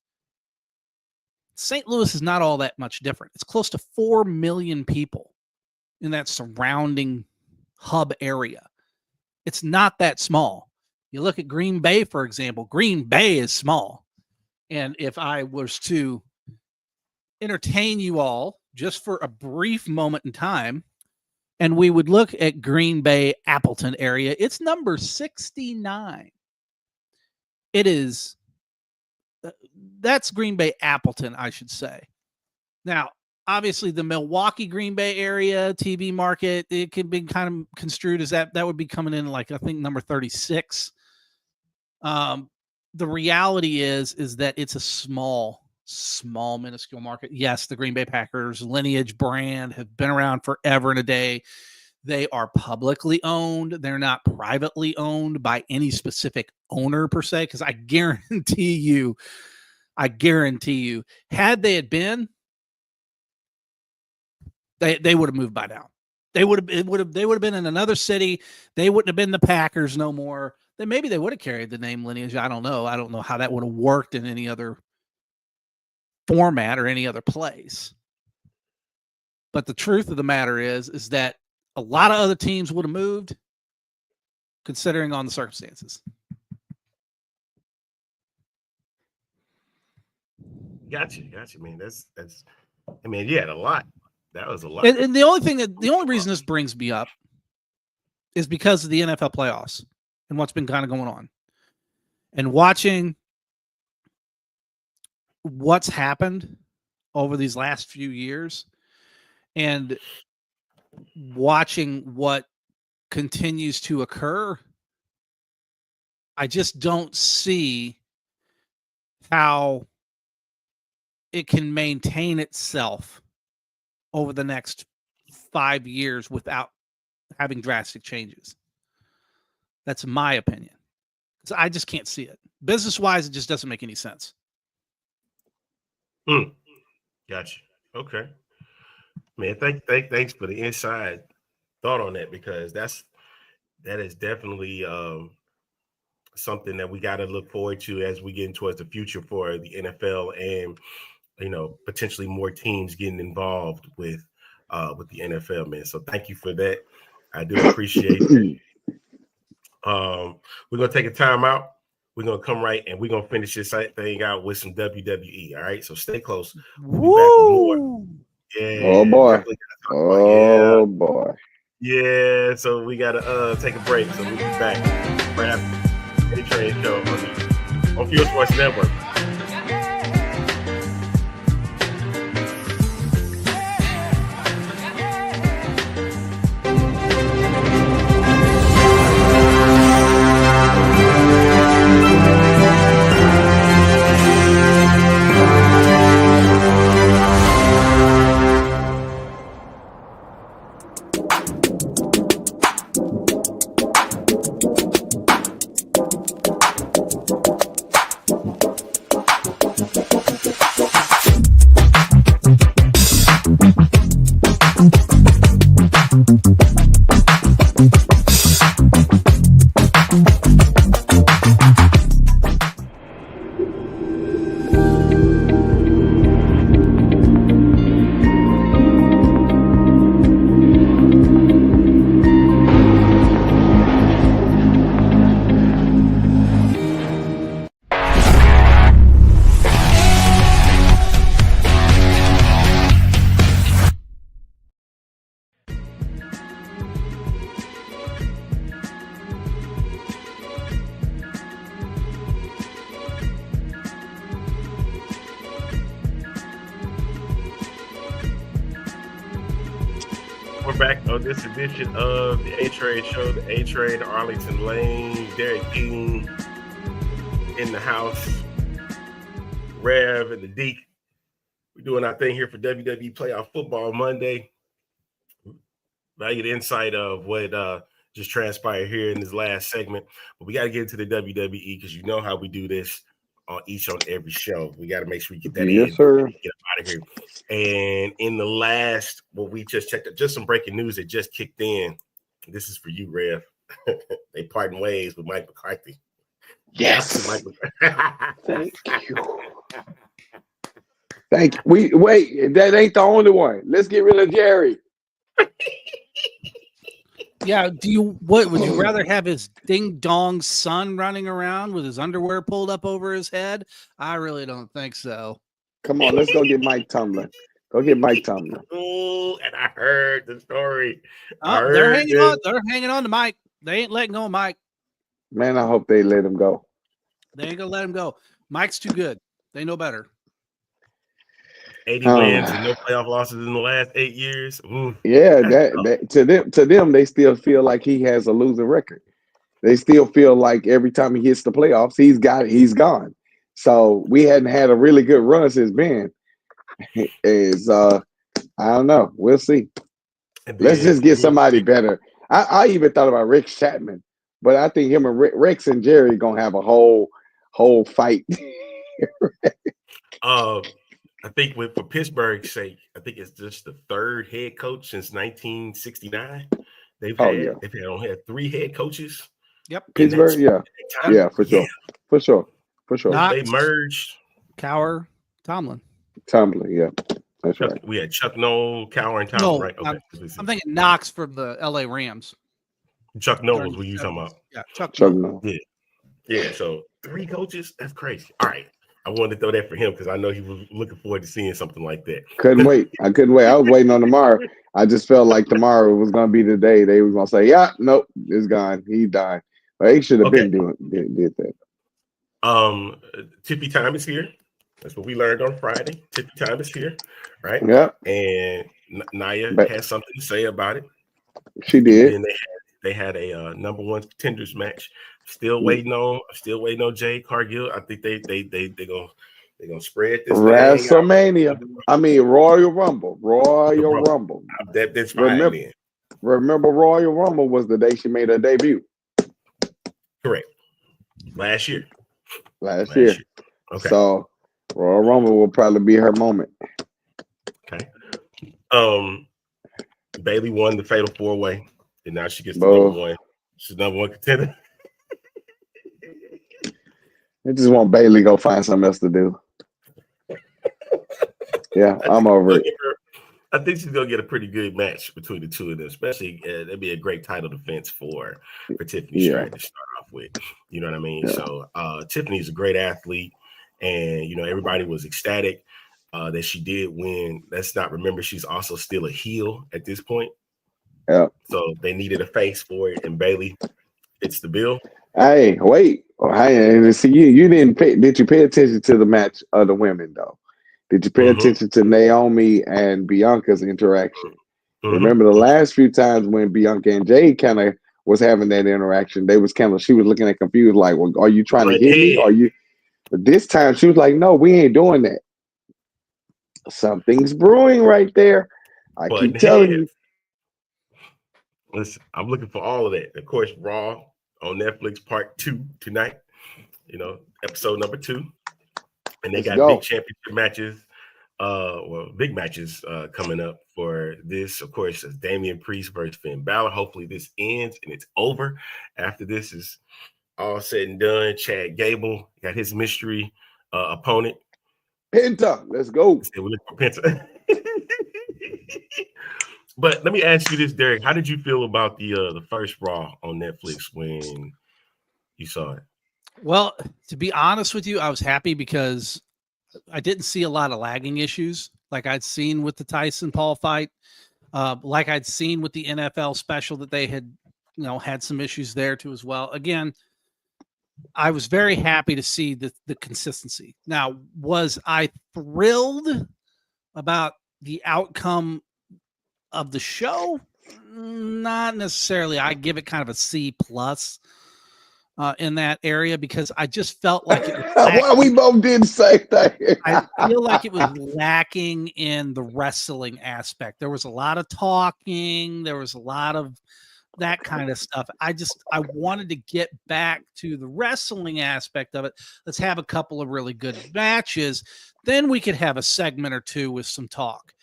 St. Louis is not all that much different. It's close to 4 million people in that surrounding hub area. It's not that small. You look at Green Bay, for example. Green Bay is small. And if I was to entertain you all just for a brief moment in time, and we would look at Green Bay, Appleton area, it's number 69. It is, that's Green Bay, Appleton, I should say. Now, obviously, the Milwaukee, Green Bay area TV market, it can be kind of construed as that would be coming in like, I think, number 36. The reality is that it's a small, minuscule market. Yes, the Green Bay Packers lineage brand have been around forever and a day. They are publicly owned. They're not privately owned by any specific owner per se, because I guarantee you, had they had been, they would have moved by now. They would have been in another city. They wouldn't have been the Packers no more. Then maybe they would have carried the name lineage. I don't know. I don't know how that would have worked in any other format or any other place. But the truth of the matter is that a lot of other teams would have moved, considering on the circumstances. Got you, man. That's. I mean, you had a lot. That was a lot. And the only reason this brings me up is because of the NFL playoffs and what's been kind of going on, and watching what's happened over these last few years, and watching what continues to occur. I just don't see how it can maintain itself over the next 5 years without having drastic changes. That's my opinion. So I just can't see it. Business-wise, it just doesn't make any sense. Gotcha. Okay. Man, thanks for the inside thought on that, because that is definitely something that we got to look forward to as we get into towards the future for the NFL, and potentially more teams getting involved with the NFL, man. So thank you for that. I do appreciate it. We're gonna take a time out. We're gonna come right and we're gonna finish this thing out with some WWE. All right, so stay close. We'll be back with more. Yeah. Oh boy. Oh boy. Yeah. So we gotta take a break. So we'll be back right after the A-Train show on Fuel Sports Network. We're back on this edition of the A-Trade Show. The A-Trade, Arlington Lane, Derek King in the house, Rev and the Deke. We're doing our thing here for WWE Playoff Football Monday. Value the insight of what just transpired here in this last segment. But we got to get into the WWE because you know how we do this on every show. We got to make sure we get that in. Yes, sir. Get out of here. And in the last, what we just checked, just some breaking news that just kicked in. This is for you, Rev. They parting ways with Mike McCarthy. Yes. Thank you. Thank you. Wait, that ain't the only one. Let's get rid of Jerry. Yeah, what would you rather have his ding dong son running around with his underwear pulled up over his head? I really don't think so. Come on, let's go get Mike Tomlin. Go get Mike Tomlin. Oh, and I heard the story. They're hanging on. They're hanging on to Mike. They ain't letting go of Mike. Man, I hope they let him go. They ain't gonna let him go. Mike's too good. They know better. 80 wins and no playoff losses in the last 8 years. Yeah, that to them, they still feel like he has a losing record. They still feel like every time he hits the playoffs, he's gone. So we hadn't had a really good run since Ben. I don't know. We'll see. Let's just get somebody better. I even thought about Rex Chapman, but I think him and Rex and Jerry are gonna have a whole fight. I think for Pittsburgh's sake, I think it's just the third head coach since 1969. They've had 3 head coaches. Yep. Pittsburgh, yeah, for sure. Knox, they merged. Cowher, Tomlin, yeah, that's right. We had Chuck Noll, Cowher, and Tomlin, right? Okay. I'm thinking Knox from the LA Rams. Chuck Noll was what you talking about? Yeah, Chuck Noll. Yeah. So 3 coaches, that's crazy. All right. I wanted to throw that for him because I know he was looking forward to seeing something like that. Couldn't wait. I couldn't wait. I was waiting on tomorrow. I just felt like tomorrow was going to be the day they was going to say, yeah, nope, it's gone. He died. But he should have been did that. Tippy time is here. That's what we learned on Friday. Tippy time is here, right? Yeah. And Naya has something to say about it. She did. And they had a number one contenders match. Still waiting on Jay Cargill. I think they gonna spread this WrestleMania. I mean Royal Rumble. Royal Rumble. That's fine. Remember Royal Rumble was the day she made her debut. Correct. Last year. Last year. Okay. So Royal Rumble will probably be her moment. Okay. Bailey won the Fatal 4-Way, and now she gets the number one. She's number one contender. I just want Bailey to go find something else to do. Yeah, I'm over it. I think she's gonna get a pretty good match between the two of them, especially that'd be a great title defense for Tiffany Stratton to start off with. You know what I mean? Yeah. So Tiffany's a great athlete, and everybody was ecstatic that she did win. Let's not remember she's also still a heel at this point. Yeah. So they needed a face for it, and Bailey fits the bill. Hey, wait. Hey, see, you didn't pay. Did you pay attention to the match of the women though? Did you pay attention to Naomi and Bianca's interaction? Remember the last few times when Bianca and Jay kind of was having that interaction, she was looking at confused, like, well, are you trying to hit me? Are you? But this time she was like, no, we ain't doing that. Something's brewing right there. I keep telling you. Listen, I'm looking for all of that. Of course, Raw on Netflix Part 2 tonight. Episode number 2. And they got big championship matches, big matches coming up for this. Of course, it's Damian Priest versus Finn Balor. Hopefully this ends and it's over. After this is all said and done, Chad Gable got his mystery opponent. Penta, let's go. We're looking for Penta. But let me ask you this, Derek. How did you feel about the first Raw on Netflix when you saw it? Well, to be honest with you, I was happy because I didn't see a lot of lagging issues like I'd seen with the Tyson Paul fight, like I'd seen with the NFL special that they had, had some issues there too as well. Again, I was very happy to see the consistency. Now, was I thrilled about the outcome of the show? Not necessarily. I give it kind of a C+ in that area because I just felt like it was well, we both did say that. I feel like it was lacking in the wrestling aspect. There was a lot of talking. There was a lot of that kind of stuff. I wanted to get back to the wrestling aspect of it. Let's have a couple of really good matches. Then we could have a segment or two with some talk.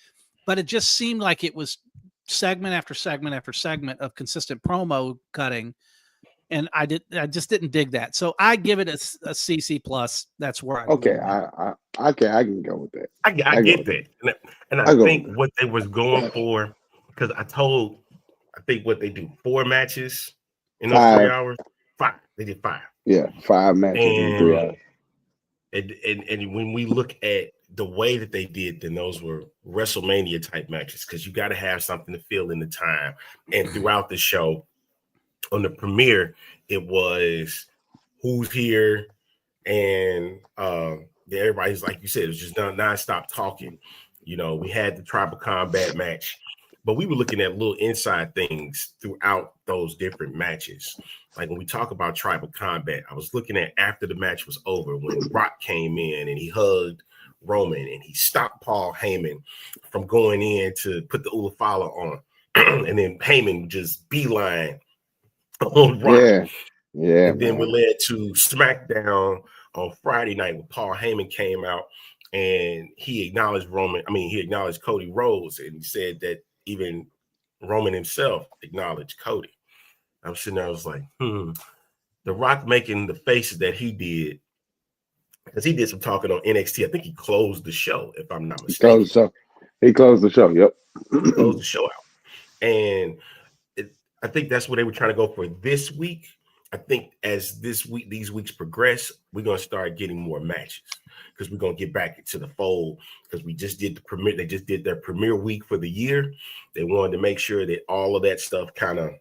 But it just seemed like it was segment after segment after segment of consistent promo cutting. And I just didn't dig that. So I give it a CC+. That's where I I can go with that. I get that. And I think what they was going for, because I think what they do, 4 matches in those 3 hours. 5. They did 5. Yeah, 5 matches in 3 hours. And when we look at the way that they did, then those were WrestleMania type matches because you got to have something to fill in the time. And throughout the show, on the premiere, it was who's here, and everybody's like you said, it was just nonstop talking. We had the tribal combat match, but we were looking at little inside things throughout those different matches. Like when we talk about tribal combat, I was looking at after the match was over when Rock came in and he hugged Roman and he stopped Paul Heyman from going in to put the Ulafala on, and then Heyman just beeline on Rock. Yeah. And then we led to SmackDown on Friday night when Paul Heyman came out and he acknowledged he acknowledged Cody Rhodes, and he said that even Roman himself acknowledged Cody. I'm sitting there, I was like, The Rock making the faces that he did, because he did some talking on NXT. I think he closed the show, if I'm not mistaken. He closed the show. Yep. He closed the show out. And I think that's what they were trying to go for this week. I think as these weeks progress, we're gonna start getting more matches because we're gonna get back into the fold because we just did the premiere. They just did their premiere week for the year. They wanted to make sure that all of that stuff kind of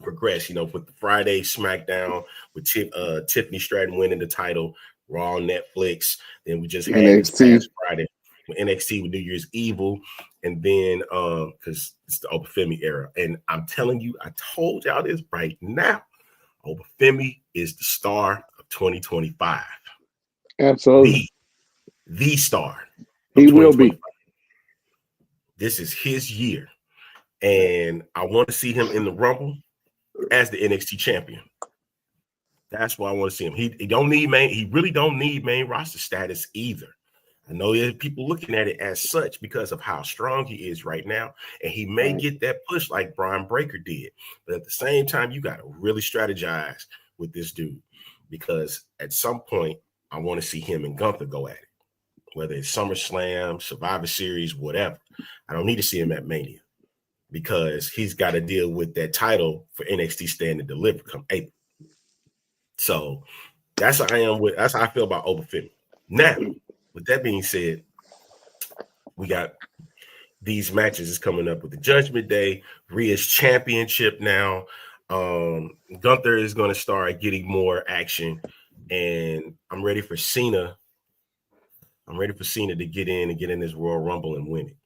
progress. With the Friday SmackDown with Tiffany Stratton winning the title, Raw on Netflix. Then we just had this past Friday with NXT with New Year's Evil, and then because it's the Obafemi era. And I'm telling you, I told y'all this right now. Obafemi is the star of 2025. Absolutely. The star. He will be. This is his year. And I want to see him in the Rumble as the NXT champion. That's why I want to see him. He really don't need main roster status either. I know there's people looking at it as such because of how strong he is right now, and he may get that push like Brian Breaker did. But at the same time, you got to really strategize with this dude because at some point, I want to see him and Gunther go at it, whether it's SummerSlam, Survivor Series, whatever. I don't need to see him at Mania because he's got to deal with that title for NXT Stand and Deliver come April. So that's how I feel about Obafemi. Now, with that being said, we got these matches is coming up with the Judgment Day, Rhea's championship now. Gunther is going to start getting more action, and I'm ready for Cena. I'm ready for Cena to get in this Royal Rumble and win it.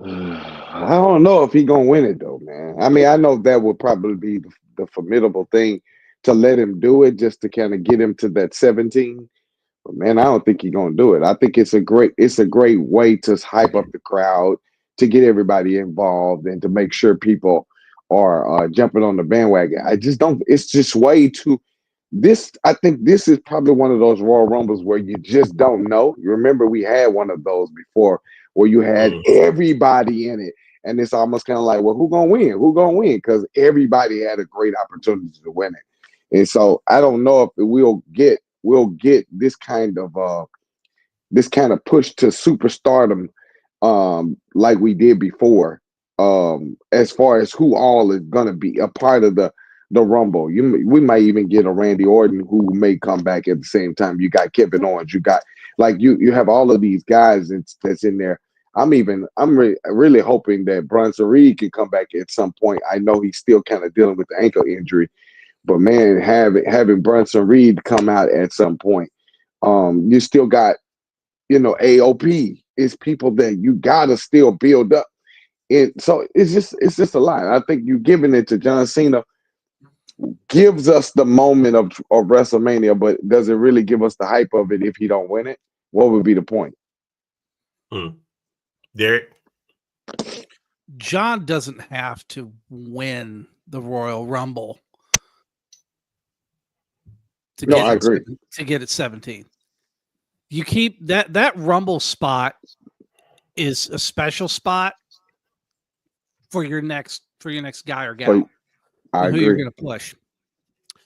I don't know if he's gonna win it though, man. I mean, I know that would probably be the formidable thing to let him do it just to kind of get him to that 17. But man, I don't think he's gonna do it. I think it's a great way to hype up the crowd, to get everybody involved, and to make sure people are jumping on the bandwagon. I just don't. It's just way too. I think this is probably one of those Royal Rumbles where you just don't know. You remember we had one of those before where you had everybody in it, and it's almost kind of like, well, who gonna win? Who gonna win? Because everybody had a great opportunity to win it, and so I don't know if we'll get this kind of push to superstardom like we did before. As far as who all is gonna be a part of the Rumble, we might even get a Randy Orton who may come back at the same time. You got Kevin Owens, you got you have all of these guys that's in there. I'm really hoping that Bronson Reed can come back at some point. I know he's still kind of dealing with the ankle injury, but man, having Bronson Reed come out at some point, you still got AOP. It's people that you gotta still build up. So it's just a lot. I think you giving it to John Cena gives us the moment of WrestleMania, but does it really give us the hype of it if he don't win it? What would be the point? Derek? John doesn't have to win the Royal Rumble I agree. To get it 17. You keep that Rumble spot is a special spot for your next guy or gal. I who agree. You're going to push.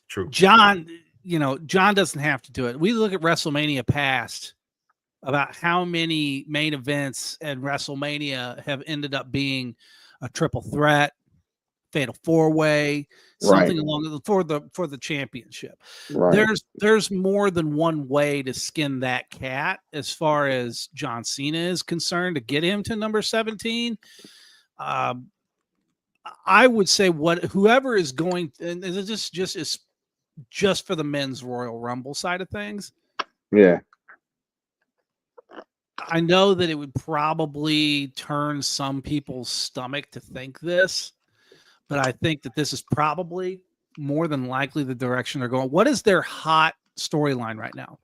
True. John doesn't have to do it. We look at WrestleMania past about how many main events and WrestleMania have ended up being a triple threat, fatal four-way, something along for the championship. Right. There's more than one way to skin that cat as far as John Cena is concerned to get him to number 17. I would say whoever is going, and this is just for the men's Royal Rumble side of things. Yeah. I know that it would probably turn some people's stomach to think this, but I think that this is probably more than likely the direction they're going. What is their hot storyline right now?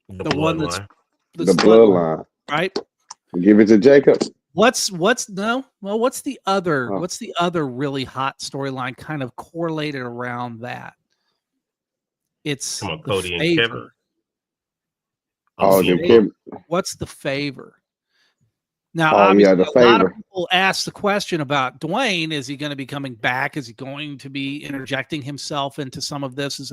The one that's the bloodline, right? Give it to Jacob. What's the other really hot storyline kind of correlated around that? It's Cody and Kevin. What's the favor? Now, obviously, a lot of people ask the question about Dwayne. Is he going to be coming back? Is he going to be interjecting himself into some of this?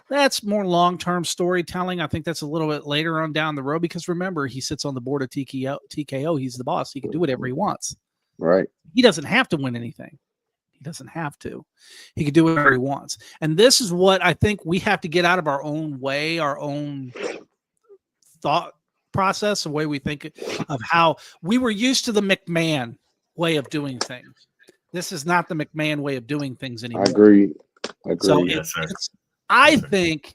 That's more long-term storytelling. I think that's a little bit later on down the road because remember, he sits on the board of TKO. He's the boss. He can do whatever he wants. Right. He doesn't have to win anything. He doesn't have to. He can do whatever he wants. And this is what I think we have to get out of our own way, our own thought process, the way we think of how we were used to the McMahon way of doing things. This is not the McMahon way of doing things anymore. I agree. So Yes, sir. I think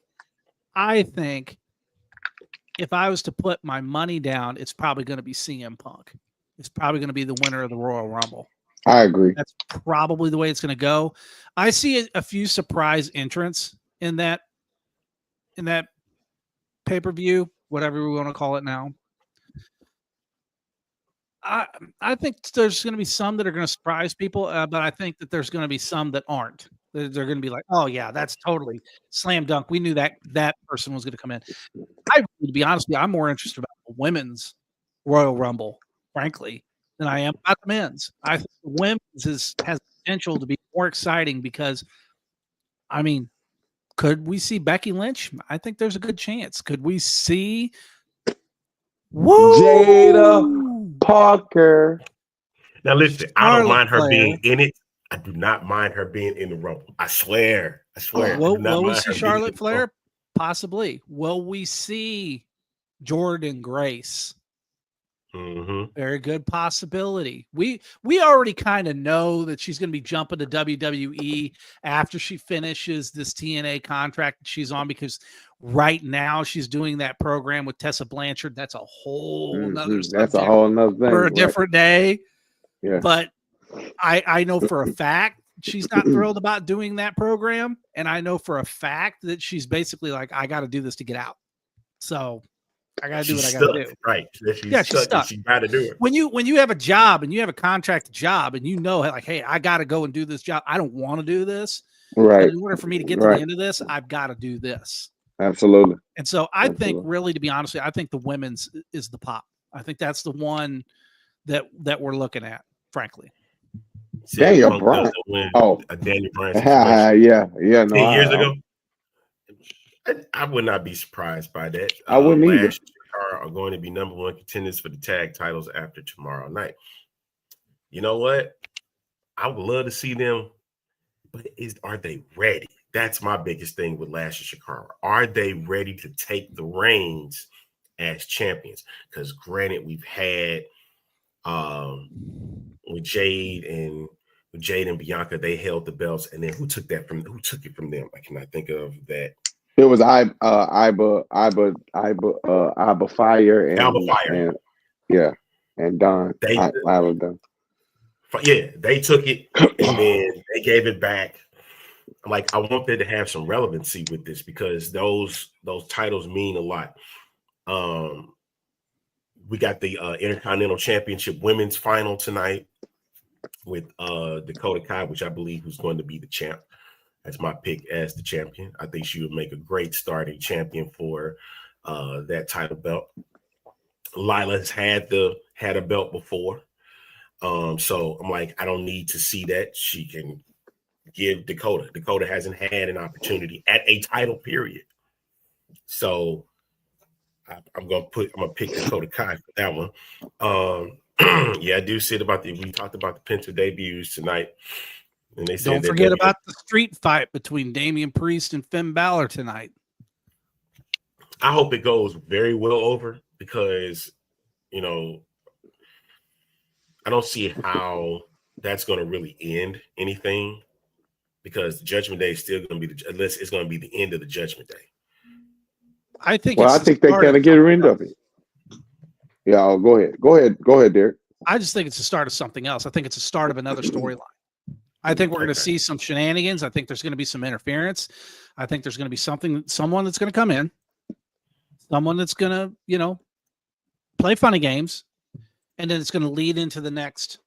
if I was to put my money down, it's probably going to be CM Punk. It's probably going to be the winner of the Royal Rumble. I agree. That's probably the way it's going to go. I see a few surprise entrants in that pay-per-view, whatever we want to call it now. I think there's going to be some that are going to surprise people, but I think that there's going to be some that aren't. They're going to be like, oh yeah, that's totally slam dunk. We knew that person was going to come in. To be honest with you, I'm more interested about the women's Royal Rumble, frankly, than I am about the men's. I think the women's has potential to be more exciting because, I mean, could we see Becky Lynch? I think there's a good chance. Could we see Jada Parker? Now listen, I don't mind her Flair. being in it. I do not mind her being in the Rumble. I swear. Will we see Charlotte Flair? Possibly. Will we see Jordan Grace? Mm-hmm. Very good possibility. We already kind of know that she's going to be jumping to WWE after she finishes this TNA contract that she's on, because right now she's doing that program with Tessa Blanchard. That's a whole nother That's a whole nother thing for a different day. Yeah. But I know for a fact she's not thrilled about doing that program, and I know for a fact that she's basically like, I got to do this to get out. So I got to do what I got to do. Right. She's stuck. She got to do it. When you have a job and you have a contracted job and you know, like, hey, I got to go and do this job. I don't want to do this. Right. In order for me to get to the end of this, I've got to do this. Absolutely. And so I think, really, to be honest with you, I think the women's is the pop. I think that's the one that we're looking at, frankly. Daniel Bryan. Daniel Bryan. Yeah. No, 10 years ago. I would not be surprised by that. I wouldn't either. Lash and Shakara are going to be number one contenders for the tag titles after tomorrow night. You know what? I would love to see them, but are they ready? That's my biggest thing with Lash and Shakara. Are they ready to take the reins as champions? Because granted, we've had with Jade and Bianca, they held the belts, and then who took it from them? I cannot think of that. It was Iba Fire and Alba Fire. And Don. Don. Yeah, they took it and then they gave it back. Like, I want them to have some relevancy with this, because those titles mean a lot. We got the Intercontinental Championship Women's Final tonight with Dakota Kai, which I believe is going to be the champ. That's my pick as the champion. I think she would make a great starting champion for that title belt. Lila's had a belt before. So I'm like, I don't need to see that. She can give Dakota. Dakota hasn't had an opportunity at a title period. So I'm gonna pick Dakota Kai for that one. Yeah, I do see it we talked about the Penta debuts tonight. And they said, don't forget about the street fight between Damian Priest and Finn Balor tonight. I hope it goes very well over, because, I don't see how that's going to really end anything, because Judgment Day is still going to be unless it's going to be the end of the Judgment Day. I think. Well, I think they kind of get rid of it. Yeah, go ahead, Derek. I just think it's the start of something else. I think it's the start of another storyline. I think we're going to see some shenanigans. I think there's going to be some interference. I think there's going to be someone that's going to come in, someone that's going to, play funny games, and then it's going to lead into the next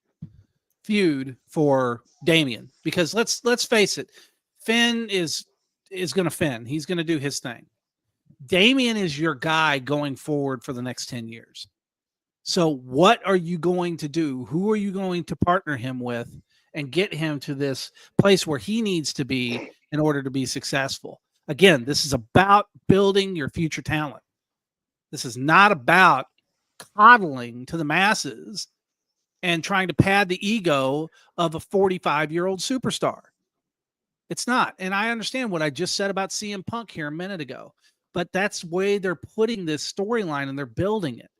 feud for Damian. Because let's face it, Finn is going to Finn. He's going to do his thing. Damian is your guy going forward for the next 10 years. So what are you going to do? Who are you going to partner him with and get him to this place where he needs to be in order to be successful? Again, this is about building your future talent. This is not about coddling to the masses and trying to pad the ego of a 45-year-old superstar. It's not. And I understand what I just said about CM Punk here a minute ago, but that's the way they're putting this storyline and they're building it.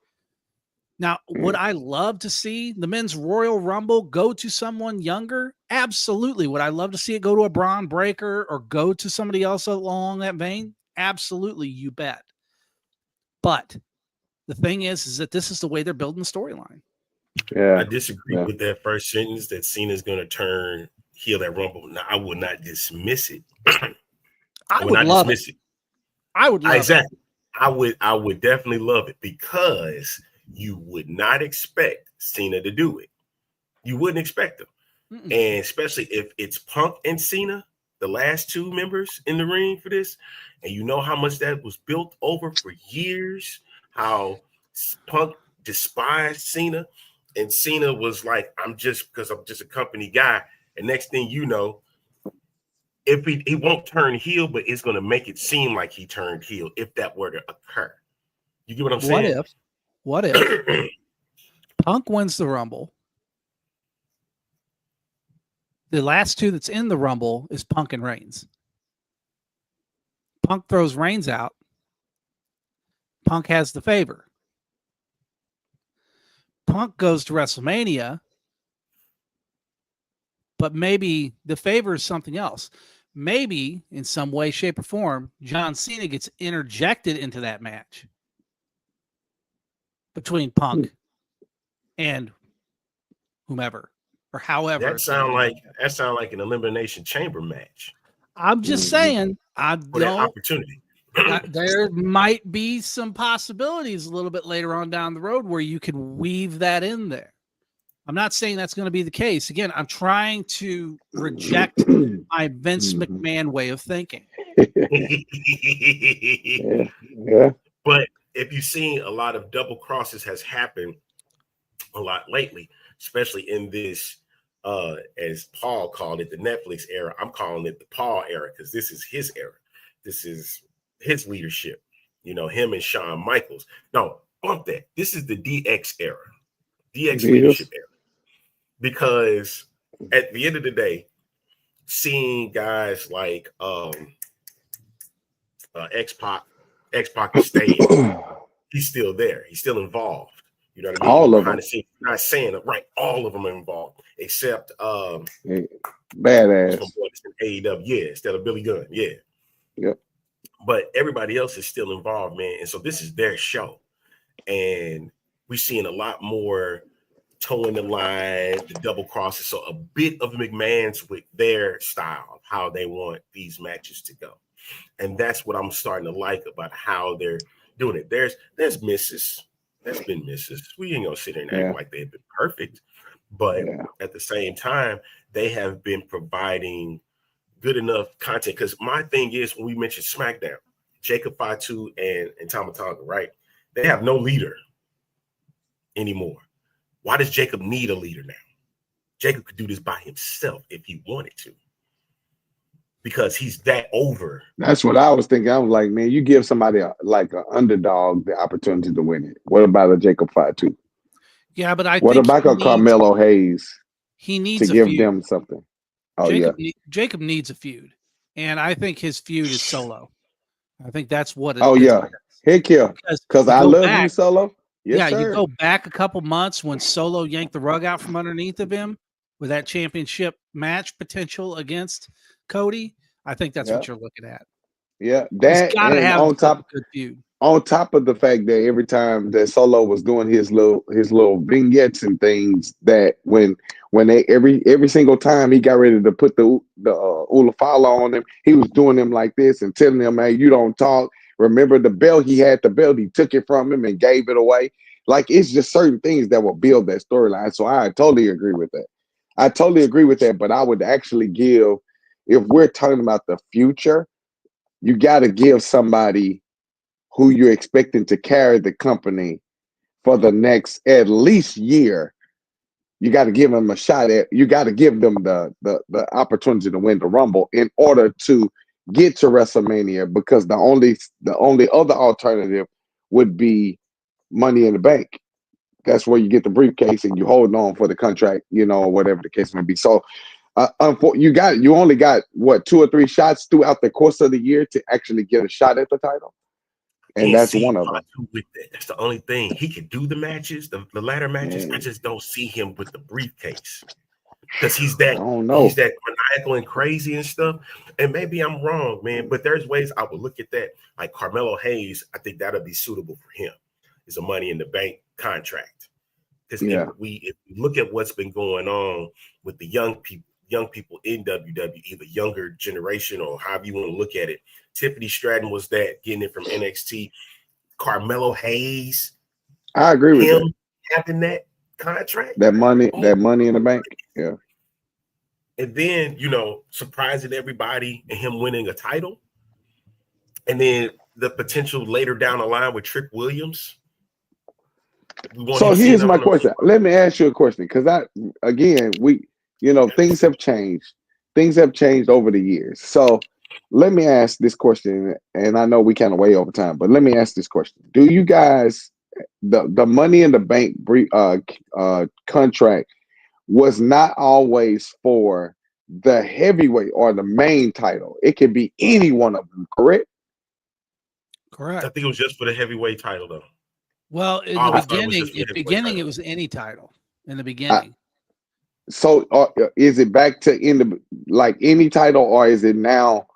Now, would I love to see the men's Royal Rumble go to someone younger? Absolutely. Would I love to see it go to a Braun Breaker or go to somebody else along that vein? Absolutely, you bet. But the thing is that this is the way they're building the storyline. Yeah, I disagree with that first sentence that Cena's going to turn heel at Rumble. Now, I would not dismiss it. I would not dismiss it. I would love exactly. It. I would definitely love it because you would not expect Cena to do it. You wouldn't expect them. Mm-mm. And especially if it's Punk and Cena, the last two members in the ring for this, and you know how much that was built over for years, how Punk despised Cena, and Cena was like, I'm just a company guy. And next thing you know, if he won't turn heel, but it's going to make it seem like he turned heel if that were to occur. You get what I'm saying? What if Punk wins the Rumble? The last two that's in the Rumble is Punk and Reigns. Punk throws Reigns out. Punk has the favor. Punk goes to WrestleMania, but maybe the favor is something else. Maybe in some way, shape, or form, John Cena gets interjected into that match between Punk and whomever or however. That sound like an Elimination Chamber match. I'm just saying, for that opportunity. There might be some possibilities a little bit later on down the road where you can weave that in there. I'm not saying that's going to be the case. Again, I'm trying to reject my Vince McMahon way of thinking. Yeah. But if you've seen, a lot of double crosses has happened a lot lately, especially in this, as Paul called it, the Netflix era. I'm calling it the Paul era because this is his era. This is his leadership. You know, him and Shawn Michaels. No, bump that. This is the DX era, DX leadership era. Because at the end of the day, seeing guys like X-Pac is staying. He's still there. He's still involved. You know what I mean? All of them. Not saying it right. All of them are involved, except Badass. AEW, yeah, instead of Billy Gunn, yeah. Yep. But everybody else is still involved, man. And so this is their show, and we're seeing a lot more towing the line, the double crosses. So a bit of McMahon's with their style of how they want these matches to go, and that's what I'm starting to like about how they're doing it. There's misses. There's been misses. We ain't gonna sit here and act like they've been perfect, but at the same time, they have been providing good enough content. Because my thing is, when we mentioned SmackDown, Jacob Fatu and Tama Tonga, right? They have no leader anymore. Why does Jacob need a leader now? Jacob could do this by himself if he wanted to, because he's that over. That's what I was thinking. I was like, man, you give somebody like an underdog the opportunity to win it. What about a Jacob Fatu? Yeah, but what about a Carmelo Hayes? He needs to give them something. Oh, Jacob needs a feud, and I think his feud is Solo. I think that's what it is. Oh, yeah. Heck yeah. Because I love you, Solo. Yes, you go back a couple months when Solo yanked the rug out from underneath of him with that championship match potential against Cody. I think that's what you're looking at. Yeah, that got to have on top, a good feud. On top of the fact that every time that Solo was doing his little vignettes and things, that when they every single time he got ready to put the Ulafala on him, he was doing them like this and telling them, "Hey, you don't talk. Remember the belt? He had the belt. He took it from him and gave it away." Like, it's just certain things that will build that storyline. So I totally agree with that. But I would actually give, if we're talking about the future, you got to give somebody who you're expecting to carry the company for the next at least year. You got to give them a shot at. You got to give them the opportunity to win the Rumble in order to get to WrestleMania, because the only other alternative would be Money in the Bank, that's where you get the briefcase and you hold on for the contract, or whatever the case may be. So, you only got what 2 or 3 shots throughout the course of the year to actually get a shot at the title, and Can't that's see one of them. Fatu with that. That's the only thing. He can do the matches, the ladder matches. Man. I just don't see him with the briefcase because he's that maniacal and crazy and stuff. And maybe I'm wrong, man, but there's ways I would look at that. Like Carmelo Hayes, I think that'll be suitable for him. It's a Money in the Bank contract. Because if we look at what's been going on with the young people in WWE, the younger generation, or however you want to look at it. Tiffany Stratton was that, getting it from NXT. Carmelo Hayes, I agree with him having that contract, that money in the bank, yeah. And then surprising everybody and him winning a title, and then the potential later down the line with Trick Williams. So here's my question. Let me ask you a question, because things have changed. Things have changed over the years. So let me ask this question, and I know we kind of way over time, but let me ask this question. Do you guys, the Money in the Bank contract was not always for the heavyweight or the main title? It could be any one of them, correct? Correct. I think it was just for the heavyweight title, though. Well, in the beginning, it was any title in the beginning. So is it back to like any title, or is it now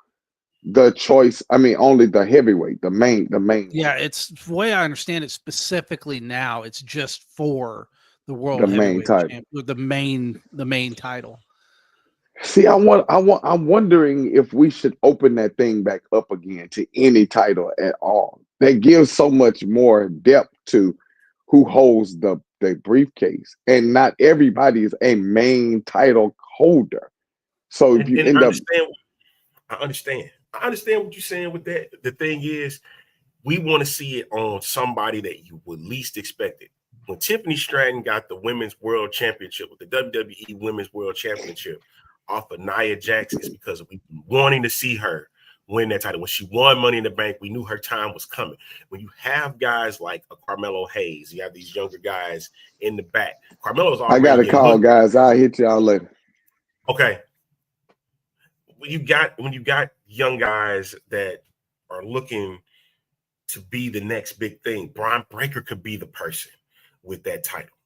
the choice? I mean, only the heavyweight, the main. Yeah, it's the way I understand it. Specifically now, it's just for the world main title, the main title. See, I'm wondering if we should open that thing back up again to any title at all. That gives so much more depth to who holds the briefcase, and not everybody is a main title holder. So if you end up, I understand what you're saying with that. The thing is, we want to see it on somebody that you would least expect it. When Tiffany Stratton got the Women's World Championship with the WWE Women's World Championship off of Nia Jax, is because we've been wanting to see her win that title. When she won Money in the Bank, we knew her time was coming. When you have guys like a Carmelo Hayes, you have these younger guys in the back. Carmelo's already. I got a call, guys. I'll hit y'all later. Okay. When you got young guys that are looking to be the next big thing, Braun Breaker could be the person with that title,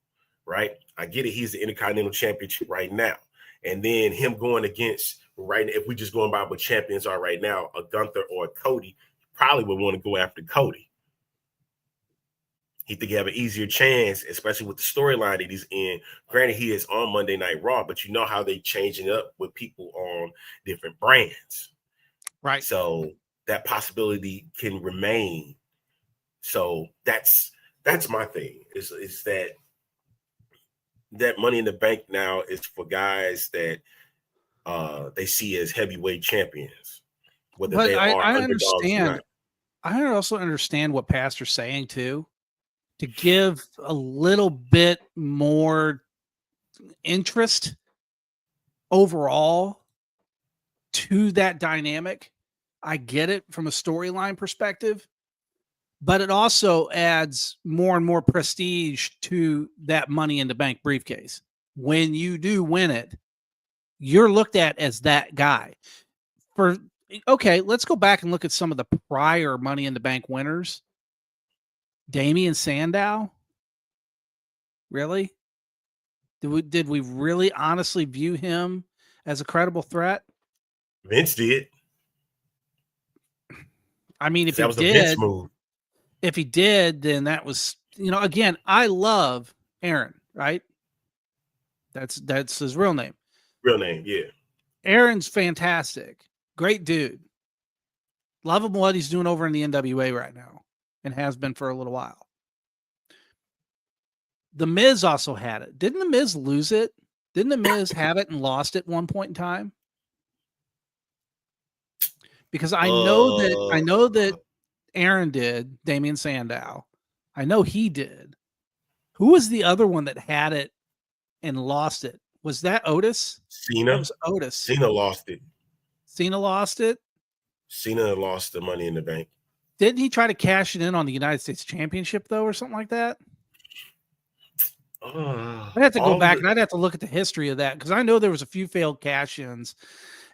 right? I get it. He's the Intercontinental Championship right now. And then him going against, right, if we just going by what champions are right now, a Gunther or a Cody, probably would want to go after Cody. He think he have an easier chance, especially with the storyline that he's in. Granted, he is on Monday Night Raw, but you know how they changing up with people on different brands. Right. So that possibility can remain. So that's my thing. Is that Money in the Bank now is for guys that they see as heavyweight champions. Whether but they are I underdogs understand. or not. I also understand what Pastor's saying too, to give a little bit more interest overall to that dynamic. I get it from a storyline perspective, but it also adds more and more prestige to that Money in the Bank briefcase. When you do win it, you're looked at as that guy. Let's go back and look at some of the prior Money in the Bank winners. Damian Sandow. Really? Did we really honestly view him as a credible threat? Vince did. I mean, if that he was did, a Vince move. If he did, then that was, again, I love Aaron, right? That's his real name. Real name, yeah. Aaron's fantastic. Great dude. Love him what he's doing over in the NWA right now, and has been for a little while. The Miz also had it. Didn't the Miz lose it? Didn't the Miz have it and lost it one point in time? Because I know that Aaron did, Damian Sandow. I know he did. Who was the other one that had it and lost it? Was that Otis? Cena. That was Otis. Cena lost it. Cena lost it? Cena lost the Money in the Bank. Didn't he try to cash it in on the United States Championship, though, or something like that? I'd have to go back and I'd have to look at the history of that because I know there was a few failed cash-ins,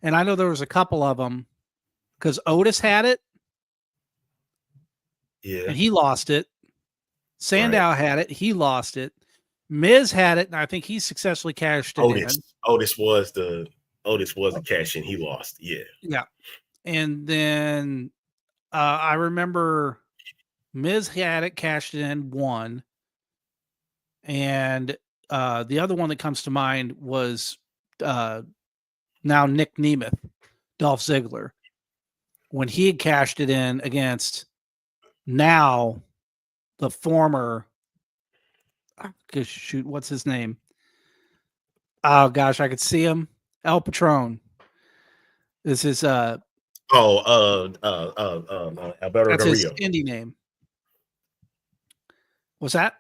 and I know there was a couple of them because Otis had it, and he lost it. Sandow had it, he lost it. Miz had it, and I think he successfully cashed it in. Otis was the cash in. He lost. Yeah. And then I remember Miz had it, cashed it in, won. And the other one that comes to mind was now Nick Nemeth, Dolph Ziggler, when he had cashed it in against now the former. Shoot, what's his name? Oh gosh, I could see him. El Patron. This is Alberto that's his Carrillo. indie name. What's that?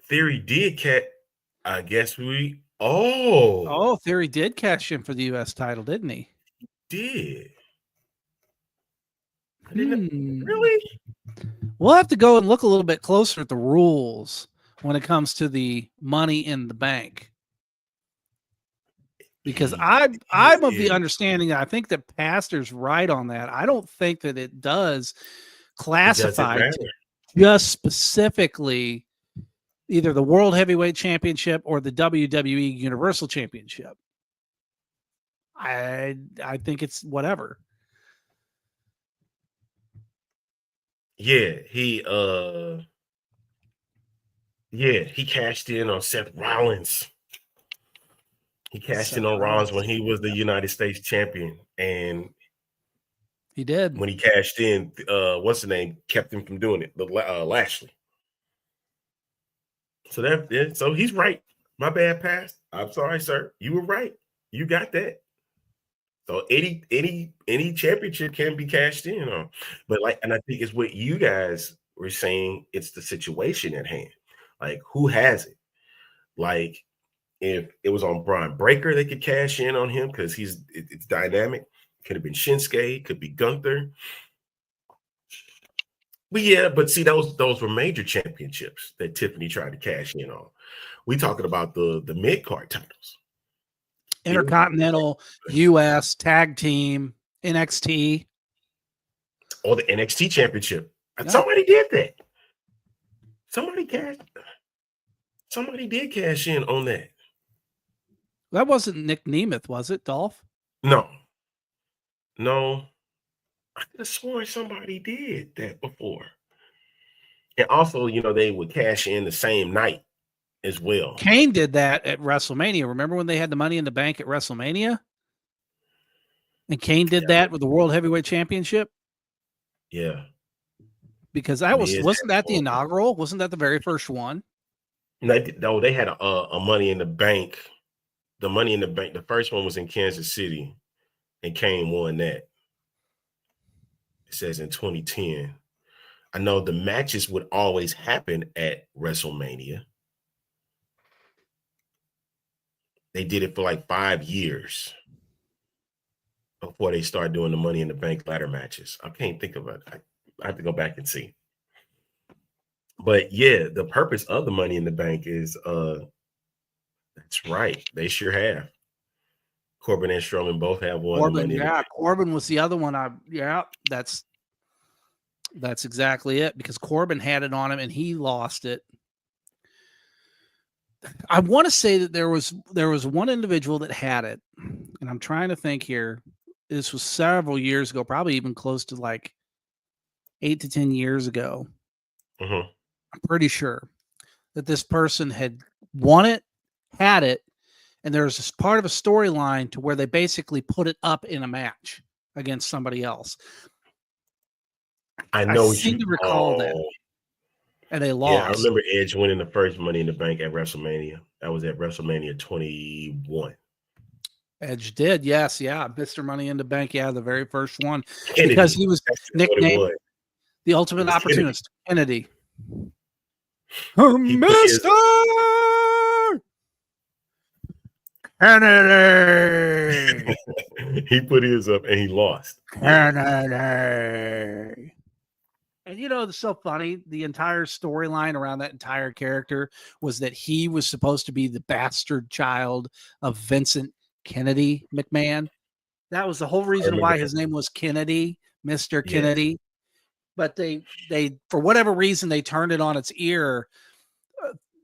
Theory did I guess Theory did cash in for the U.S. title, didn't he? Did. I didn't really? We'll have to go and look a little bit closer at the rules when it comes to the Money in the Bank. Because I'm of the understanding that I think that Pastor's right on that. I don't think that it does classify to just specifically either the World Heavyweight Championship or the WWE Universal Championship. I think it's whatever. Yeah, he cashed in on Seth Rollins. He cashed in on Rollins when he was the United States champion, and he did. When he cashed in, what's the name kept him from doing it? Lashley. So he's right. My bad, Past. I'm sorry, sir. You were right. You got that. So any championship can be cashed in on. But and I think it's what you guys were saying, it's the situation at hand. Like, who has it? Like, if it was on Braun Breaker, they could cash in on him because it's dynamic. Could have been Shinsuke, could be Gunther. But see, those were major championships that Tiffany tried to cash in on. We talking about the mid-card titles. Intercontinental, U.S., Tag Team, NXT. Or the NXT Championship. Yeah. Somebody did that. Somebody did cash in on that. That wasn't Nick Nemeth, was it, Dolph? No. I could have sworn somebody did that before. And also, they would cash in the same night as well. Kane did that at WrestleMania. Remember when they had the Money in the Bank at WrestleMania? And Kane did that with the World Heavyweight Championship? Yeah. Because wasn't that the inaugural? Wasn't that the very first one? No, they had a Money in the Bank. The Money in the Bank, the first one was in Kansas City, and Kane won that. It says in 2010. I know the matches would always happen at WrestleMania. They did it for like 5 years before they started doing the Money in the Bank ladder matches. I can't think of it. I have to go back and see. But yeah, the purpose of the Money in the Bank is that's right. They sure have. Corbin and Strowman both have one. Corbin was the other one. That's exactly it, because Corbin had it on him and he lost it. I want to say that there was one individual that had it, and I'm trying to think here. This was several years ago, probably even close to like 8 to 10 years ago. Mm-hmm. I'm pretty sure that this person had won it, had it, and there was this part of a storyline to where they basically put it up in a match against somebody else. I seem to recall that. And they lost. Yeah, I remember Edge winning the first Money in the Bank at WrestleMania. That was at WrestleMania 21. Edge did, yes, yeah. Mr. Money in the Bank, yeah, the very first one. Kennedy. Because he was nicknamed the Ultimate Opportunist. Kennedy. Mr. Kennedy. He put his up and he lost. Kennedy. And it's so funny. The entire storyline around that entire character was that he was supposed to be the bastard child of Vincent Kennedy McMahon. That was the whole reason why his name was Kennedy, Mr. Yes. Kennedy. But they for whatever reason they turned it on its ear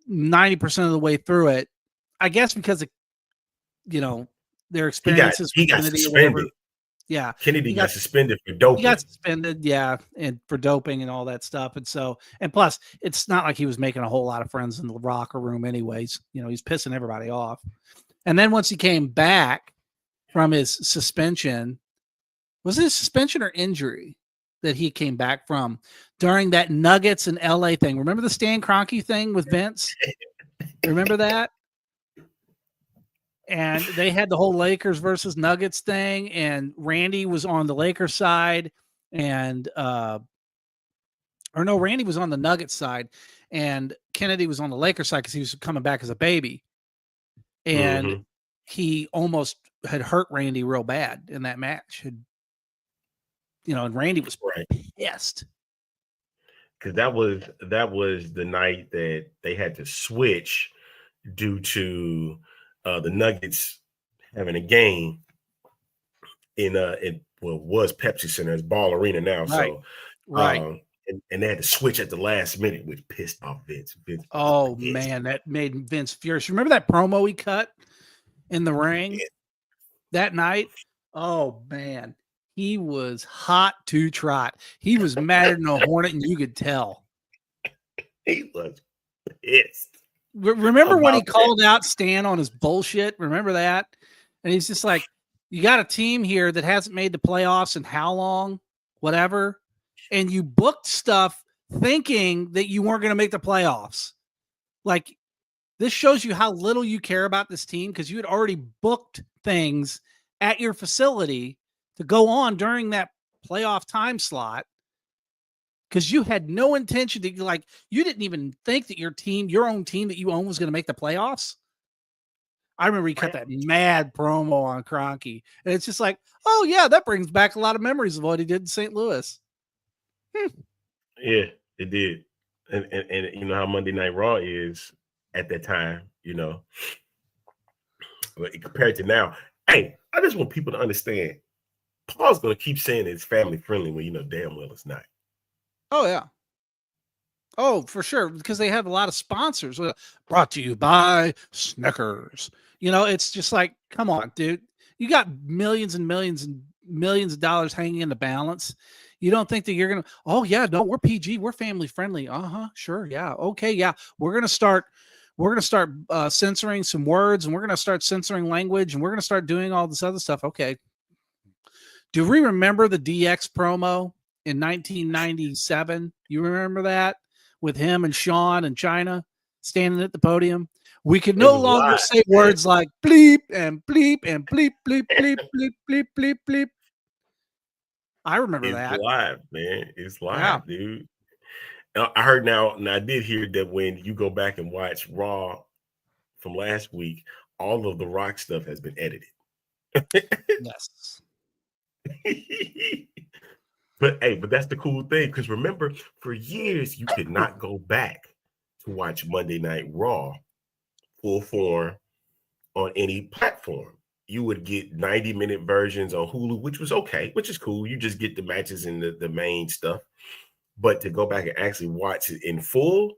90% of the way through it. I guess because of their experiences. He got suspended. Yeah, Kennedy got suspended for doping. He got suspended, yeah, and for doping and all that stuff. And plus, it's not like he was making a whole lot of friends in the locker room, anyways. He's pissing everybody off. And then once he came back from his suspension, was it a suspension or injury that he came back from during that Nuggets and LA thing? Remember the Stan Kroenke thing with Vince? Remember that? And they had the whole Lakers versus Nuggets thing, and Randy was on the Lakers side, and Randy was on the Nuggets side, and Kennedy was on the Lakers side because he was coming back as a baby, and he almost had hurt Randy real bad in that match. And Randy was pissed because that was the night that they had to switch due to the Nuggets having a game in was Pepsi Center. It's Ball Arena now. Right. So and they had to switch at the last minute, which pissed off Vince. Oh man, that made Vince furious. Remember that promo he cut in the ring that night? Oh man, he was hot to trot. He was madder than a hornet, and you could tell. He was pissed. Remember when he called out Stan on his bullshit? Remember that? And he's just like, you got a team here that hasn't made the playoffs in how long? Whatever. And you booked stuff thinking that you weren't going to make the playoffs. Like, this shows you how little you care about this team because you had already booked things at your facility to go on during that playoff time slot. Because you had no intention to, you didn't even think that your own team that you own was going to make the playoffs. I remember he cut that mad promo on Kroenke. And it's just like, oh, yeah, that brings back a lot of memories of what he did in St. Louis. Yeah, it did. And you know how Monday Night Raw is at that time, But compared to now, hey, I just want people to understand, Paul's going to keep saying it's family friendly when damn well it's not. Oh, yeah. Oh, for sure. Because they have a lot of sponsors. Brought to you by Snickers. It's just like, come on, dude. You got millions and millions and millions of dollars hanging in the balance. You don't think that you're going to, oh, yeah, no, we're PG. We're family friendly. Sure. Yeah. Okay. Yeah. We're going to start censoring some words, and we're going to start censoring language, and we're going to start doing all this other stuff. Okay. Do we remember the DX promo in 1997? You remember that with him and Sean and China standing at the podium? We could no longer say words like bleep and bleep and bleep, bleep, bleep, bleep, bleep, bleep, bleep. I remember that. It's live, man. It's live, dude. I heard now, and I did hear that when you go back and watch Raw from last week, all of the Rock stuff has been edited. Yes. But that's the cool thing, because remember, for years you could not go back to watch Monday Night Raw full form on any platform. You would get 90-minute versions on Hulu, which was okay, which is cool. You just get the matches and the main stuff. But to go back and actually watch it in full,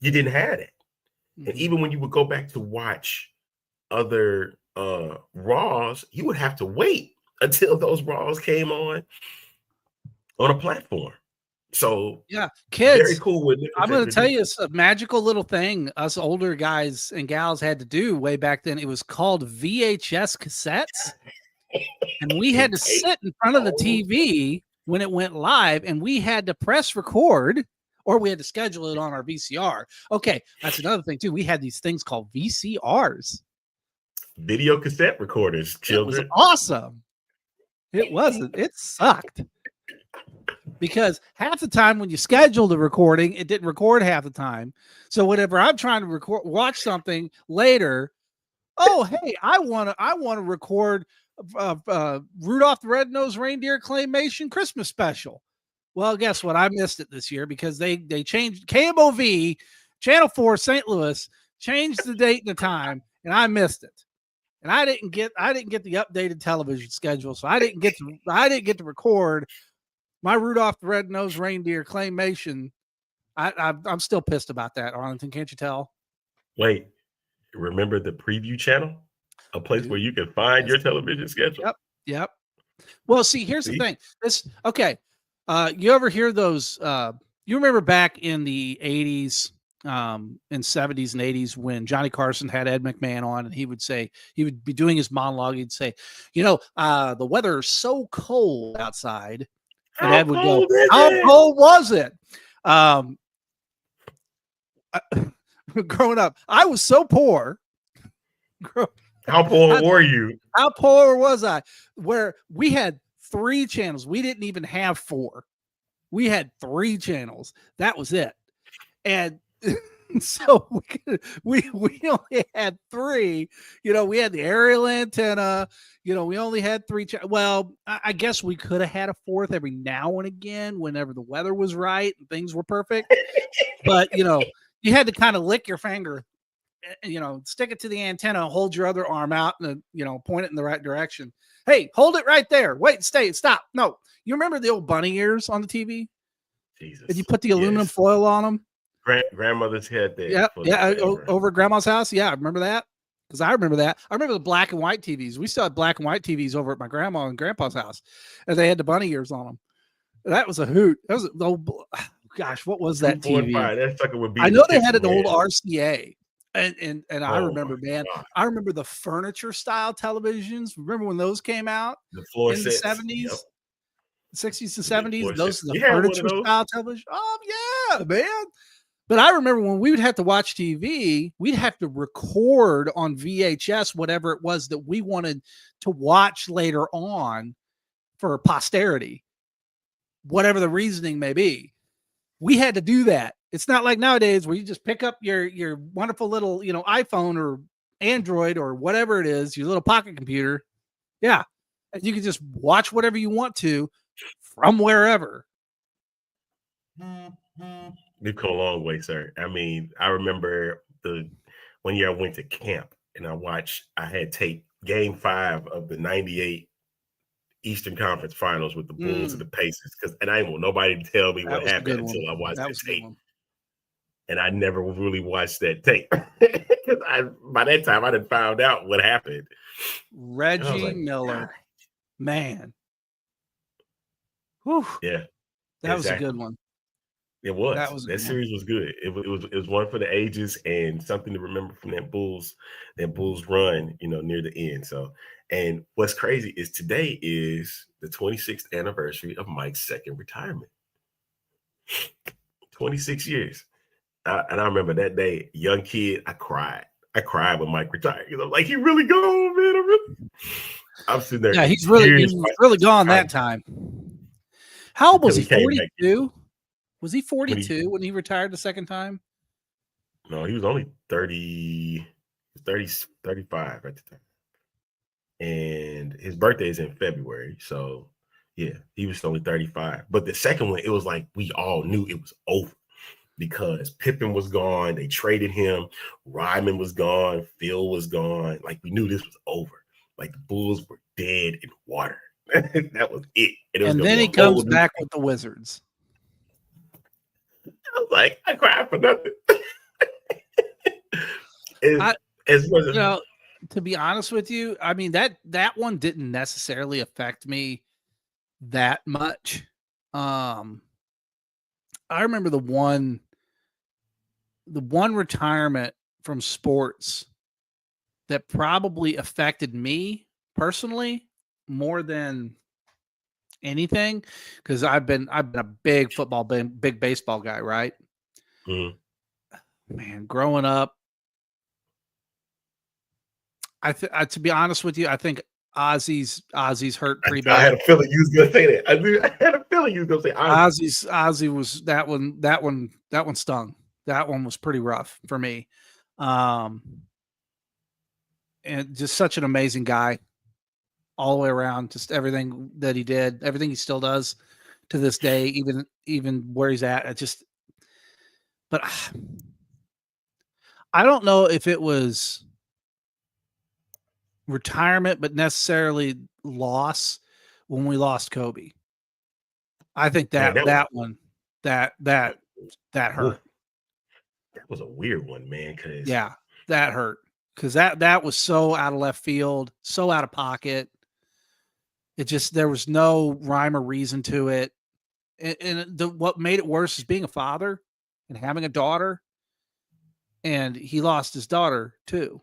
you didn't have it. Mm-hmm. And even when you would go back to watch other Raws, you would have to wait until those Raws came on a platform. So yeah, kids, very cool. I'm going to tell you, it's a magical little thing us older guys and gals had to do way back then. It was called VHS cassettes, and we had to sit in front of the TV when it went live, and we had to press record, or we had to schedule it on our VCR. Okay, that's another thing too. We had these things called VCRs, video cassette recorders. Children, it was awesome. It wasn't. It sucked. Because half the time when you schedule the recording, it didn't record half the time. So whenever I'm trying to watch something later, oh hey, I want to record Rudolph the Red-Nosed Reindeer claymation Christmas special. Well, guess what? I missed it this year because they changed KMOV, Channel 4 St. Louis, changed the date and the time, and I missed it. And I didn't get the updated television schedule, so I didn't get to record my Rudolph the Red-Nosed Reindeer claymation. I'm still pissed about that, Arlington. Can't you tell? Wait, remember the preview channel? A place where you can find your television schedule? Yep. Well, see, here's the thing. You ever hear those? You remember back in the 80s, and 70s and 80s when Johnny Carson had Ed McMahon on, and he would be doing his monologue. He'd say, the weather is so cold outside. And Ed would go, how cold was it? Growing up, I was so poor. How poor were you? How poor was I? Where we had 3 channels. We didn't even have 4. We had 3 channels. That was it. And so we only had 3. We had the aerial antenna. We only had 3. Well, I guess we could have had a 4th every now and again whenever the weather was right and things were perfect. But, you had to kind of lick your finger, stick it to the antenna, hold your other arm out and, point it in the right direction. Hey, hold it right there. Wait, stop. No, you remember the old bunny ears on the TV? Jesus. Did you put the aluminum foil on them? Grandmother's head there. Yeah, over at grandma's house. Yeah, I remember that. Because I remember that. I remember the black and white TVs. We still had black and white TVs over at my grandma and grandpa's house, and they had the bunny ears on them. That was a hoot. That was gosh, what was that TV? That sucker would be. I know they had an old RCA, and I remember, man. God. I remember the furniture style televisions. Remember when those came out? The floor in sets. the 70s, yep. 60s and 70s. Those are the Yeah, furniture style television. Oh yeah, man. But I remember when we would have to watch TV, we'd have to record on VHS whatever it was that we wanted to watch later on for posterity, whatever the reasoning may be. We had to do that. It's not like nowadays where you just pick up your wonderful little, iPhone or Android or whatever it is, your little pocket computer. Yeah. And you can just watch whatever you want to from wherever. We've come a long way, sir. I mean, I remember the one year I went to camp and I had taped game 5 of the 98 Eastern Conference Finals with the Bulls and the Pacers. And I didn't want nobody to tell me what happened until I watched that tape. And I never really watched that tape. Because by that time I had found out what happened. Reggie Miller. Man. Whew. Yeah. That was a good one. It was. That series was good. It was one for the ages and something to remember from that Bulls run, near the end. So, and what's crazy is today is the 26th anniversary of Mike's second retirement. 26 years. And I remember that day, young kid, I cried. I cried when Mike retired. Like he really gone, man. I'm sitting there. Yeah, he's really gone that time. How old was he? 42? Was he 42 when he retired the second time? No, he was only 35 at the time. And his birthday is in February. So, yeah, he was only 35. But the second one, it was like we all knew it was over because Pippen was gone. They traded him. Ryman was gone. Phil was gone. Like we knew this was over. Like the Bulls were dead in water. That was it. And then he comes back with the Wizards. I was like, I cried for nothing. To be honest with you, I mean that one didn't necessarily affect me that much. I remember the one retirement from sports that probably affected me personally more than anything, because I've been a big football, big baseball guy, right? Man, growing up, to be honest with you, I think Ozzy's hurt pretty bad. I had a feeling you was gonna say that. I had a feeling you was gonna say Ozzy was that one stung. That one was pretty rough for me. And just such an amazing guy all the way around, just everything that he did, everything he still does. to this day, even where he's at. But I don't know if it was retirement, but necessarily loss when we lost Kobe. I think that hurt. That was a weird one, man. Cause That hurt because that was so out of left field, so out of pocket. There was no rhyme or reason to it. And what made it worse is being a father and having a daughter. And he lost his daughter too.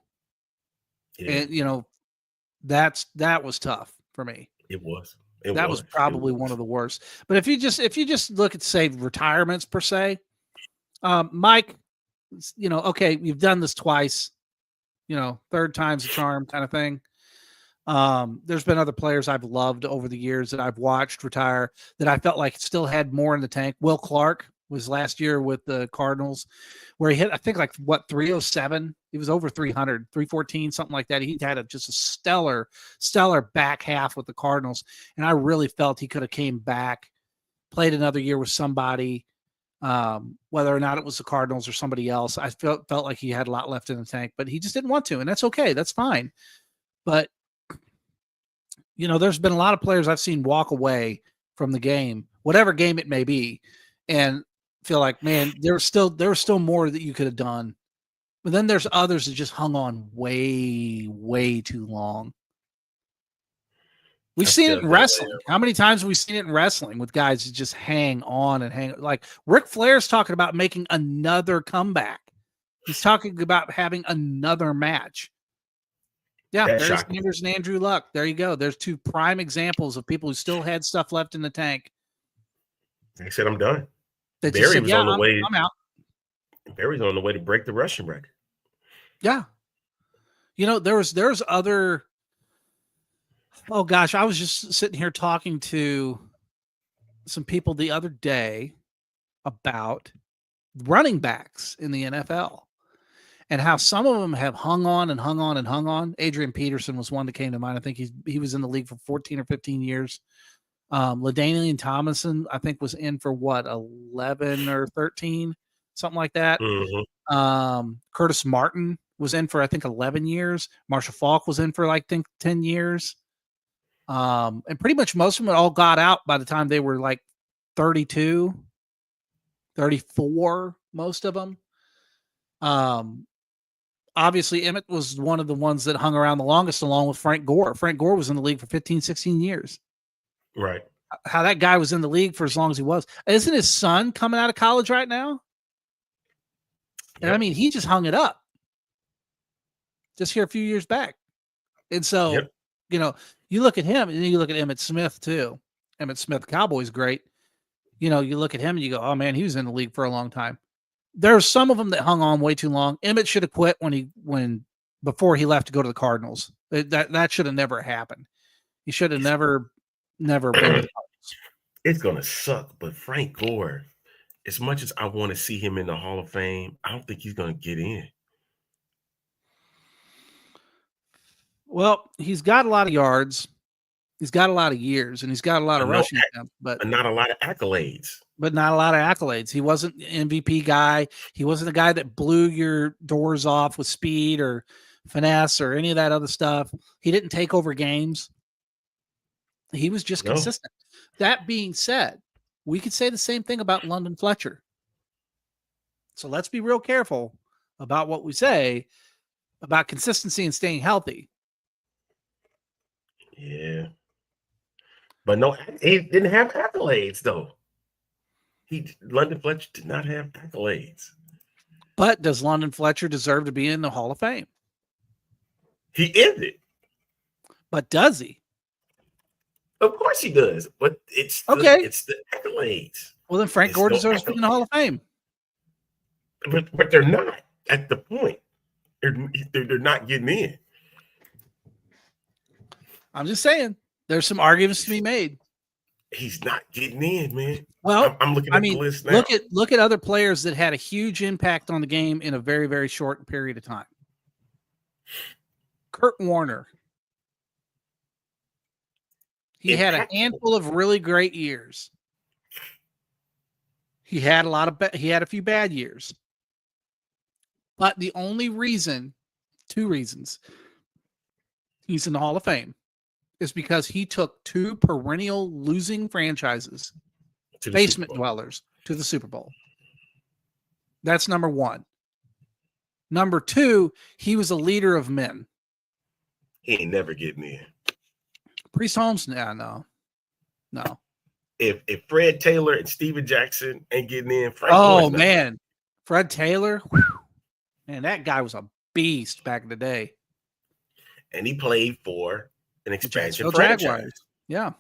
Yeah. And that was tough for me. It was. That was probably one of the worst. But if you just look at, say, retirements per se, Mike, okay, you've done this twice, third time's a charm kind of thing. There's been other players I've loved over the years that I've watched retire that I felt like still had more in the tank. Will Clark was last year with the Cardinals, where he hit, I think, 307. He was over 300, 314, something like that. He had just a stellar back half with the Cardinals. And I really felt he could have came back, played another year with somebody, whether or not it was the Cardinals or somebody else. I felt like he had a lot left in the tank, but he just didn't want to. And that's okay. That's fine. But, there's been a lot of players I've seen walk away from the game, whatever game it may be, and feel like, man, there was still more that you could have done. But then there's others that just hung on way, way too long. We've seen it in wrestling. How many times have we seen it in wrestling with guys that just hang on and hang? Like Ric Flair's talking about making another comeback. He's talking about having another match. Yeah, there's Anders and Andrew Luck. There you go. There's two prime examples of people who still had stuff left in the tank. They said, I'm done. Barry was on the way. I'm out. Barry's on the way to break the Russian record. Yeah. There's other. Oh gosh, I was just sitting here talking to some people the other day about running backs in the NFL and how some of them have hung on and hung on and hung on. Adrian Peterson was one that came to mind. I think he was in the league for 14 or 15 years. LaDainian Tomlinson, I think, was in for 11 or 13, something like that. Mm-hmm. Curtis Martin was in for, I think, 11 years. Marshall Faulk was in for, 10 years. And pretty much most of them all got out by the time they were 32, 34, most of them. Obviously, Emmett was one of the ones that hung around the longest, along with Frank Gore. Frank Gore was in the league for 15, 16 years. Right. How that guy was in the league for as long as he was. Isn't his son coming out of college right now? Yep. And I mean, he just hung it up just here a few years back. And so, you look at him and then you look at Emmitt Smith too. Emmitt Smith, Cowboys, great. You look at him and you go, oh man, he was in the league for a long time. There's some of them that hung on way too long. Emmitt should have quit before he left to go to the Cardinals. That should have never happened. He should have never been to the Cardinals. It's gonna suck, but Frank Gore, as much as I want to see him in the Hall of Fame, I don't think he's gonna get in. Well, he's got a lot of yards, he's got a lot of years, and he's got a lot of rushing attempts, but not a lot of accolades. He wasn't an MVP guy. He wasn't a guy that blew your doors off with speed or finesse or any of that other stuff. He didn't take over games. He was just consistent. That being said, we could say the same thing about London Fletcher. So let's be real careful about what we say about consistency and staying healthy. Yeah. But no, he didn't have accolades, though. London Fletcher did not have accolades. But does London Fletcher deserve to be in the Hall of Fame? He is it. But does he? Of course he does. But it's the accolades. Well, then Frank Gore deserves to be in the Hall of Fame. But they're not at the point. They're not getting in. I'm just saying, there's some arguments to be made. He's not getting in, man. Well, I'm looking at the list now. Look at other players that had a huge impact on the game in a very, very short period of time. Kurt Warner. He had a handful of really great years. He had a few bad years. But the only reason, 2 reasons, he's in the Hall of Fame is because he took 2 perennial losing franchises, basement dwellers, to the Super Bowl. That's number 1. Number 2, he was a leader of men. He ain't never getting in. Priest Holmes, no. If Fred Taylor and Steven Jackson ain't getting in, man, Fred Taylor, man, that guy was a beast back in the day. And he played for an expansion franchise. franchise. Yeah.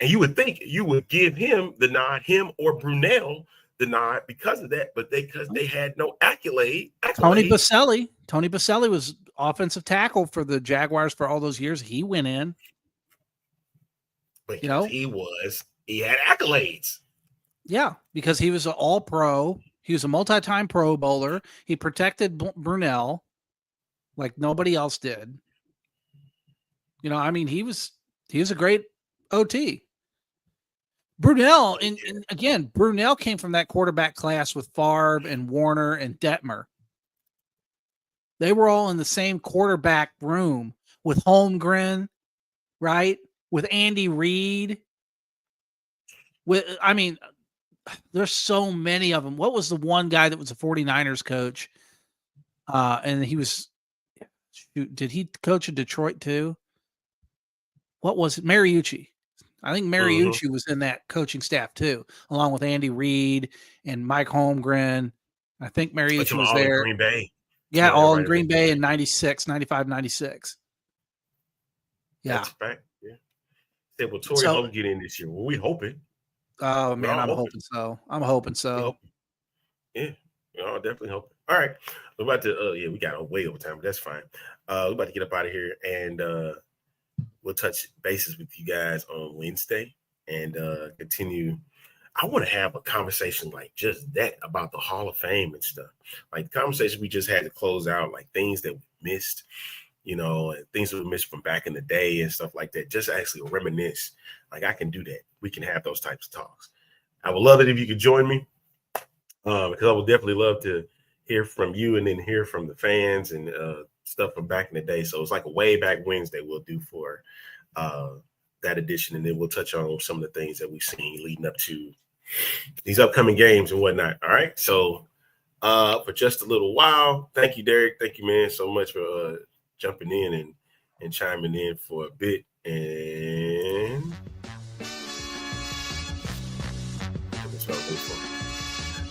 And you would think you would give him the nod, him or Brunell the nod because of that, but because they had no accolade. Tony Baselli was offensive tackle for the Jaguars for all those years. He went in. But he had accolades. Yeah, because he was an all-pro. He was a multi-time Pro Bowler. He protected Brunell like nobody else did. He was a great OT. Brunell, and again, Brunell came from that quarterback class with Favre and Warner and Detmer. They were all in the same quarterback room with Holmgren, right? With Andy Reid. There's so many of them. What was the one guy that was a 49ers coach? And he was, did he coach in Detroit too? What was it? Mariucci. I think Mariucci was in that coaching staff too, along with Andy Reid and Mike Holmgren. I think Mariucci was there. Green Bay. Yeah, all in Green Bay in 95, 96. Yeah. That's fact. Yeah. Said, well, Torrey Hope get in this year. Well, we hoping. Oh, man, I'm hoping so. Yeah, I'll definitely hope. All right. We're about to, we got way over time, but that's fine. We're about to get up out of here, and we'll touch bases with you guys on Wednesday and continue. I want to have a conversation like just that about the Hall of Fame and stuff. Like the conversation we just had to close out, like things that we missed, and things that we missed from back in the day and stuff like that. Just actually reminisce. Like I can do that. We can have those types of talks. I would love it if you could join me because I would definitely love to hear from you and then hear from the fans and stuff from back in the day. So it's like a way back Wednesday we'll do for that edition, and then we'll touch on some of the things that we've seen leading up to these upcoming games and whatnot. All right. So for just a little while, thank you, Derek. Thank you, man, so much for jumping in and chiming in for a bit. And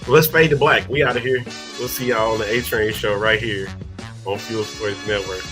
let's fade to black. We out of here. We'll see y'all on the A Train show right here on Fuel Sports Network.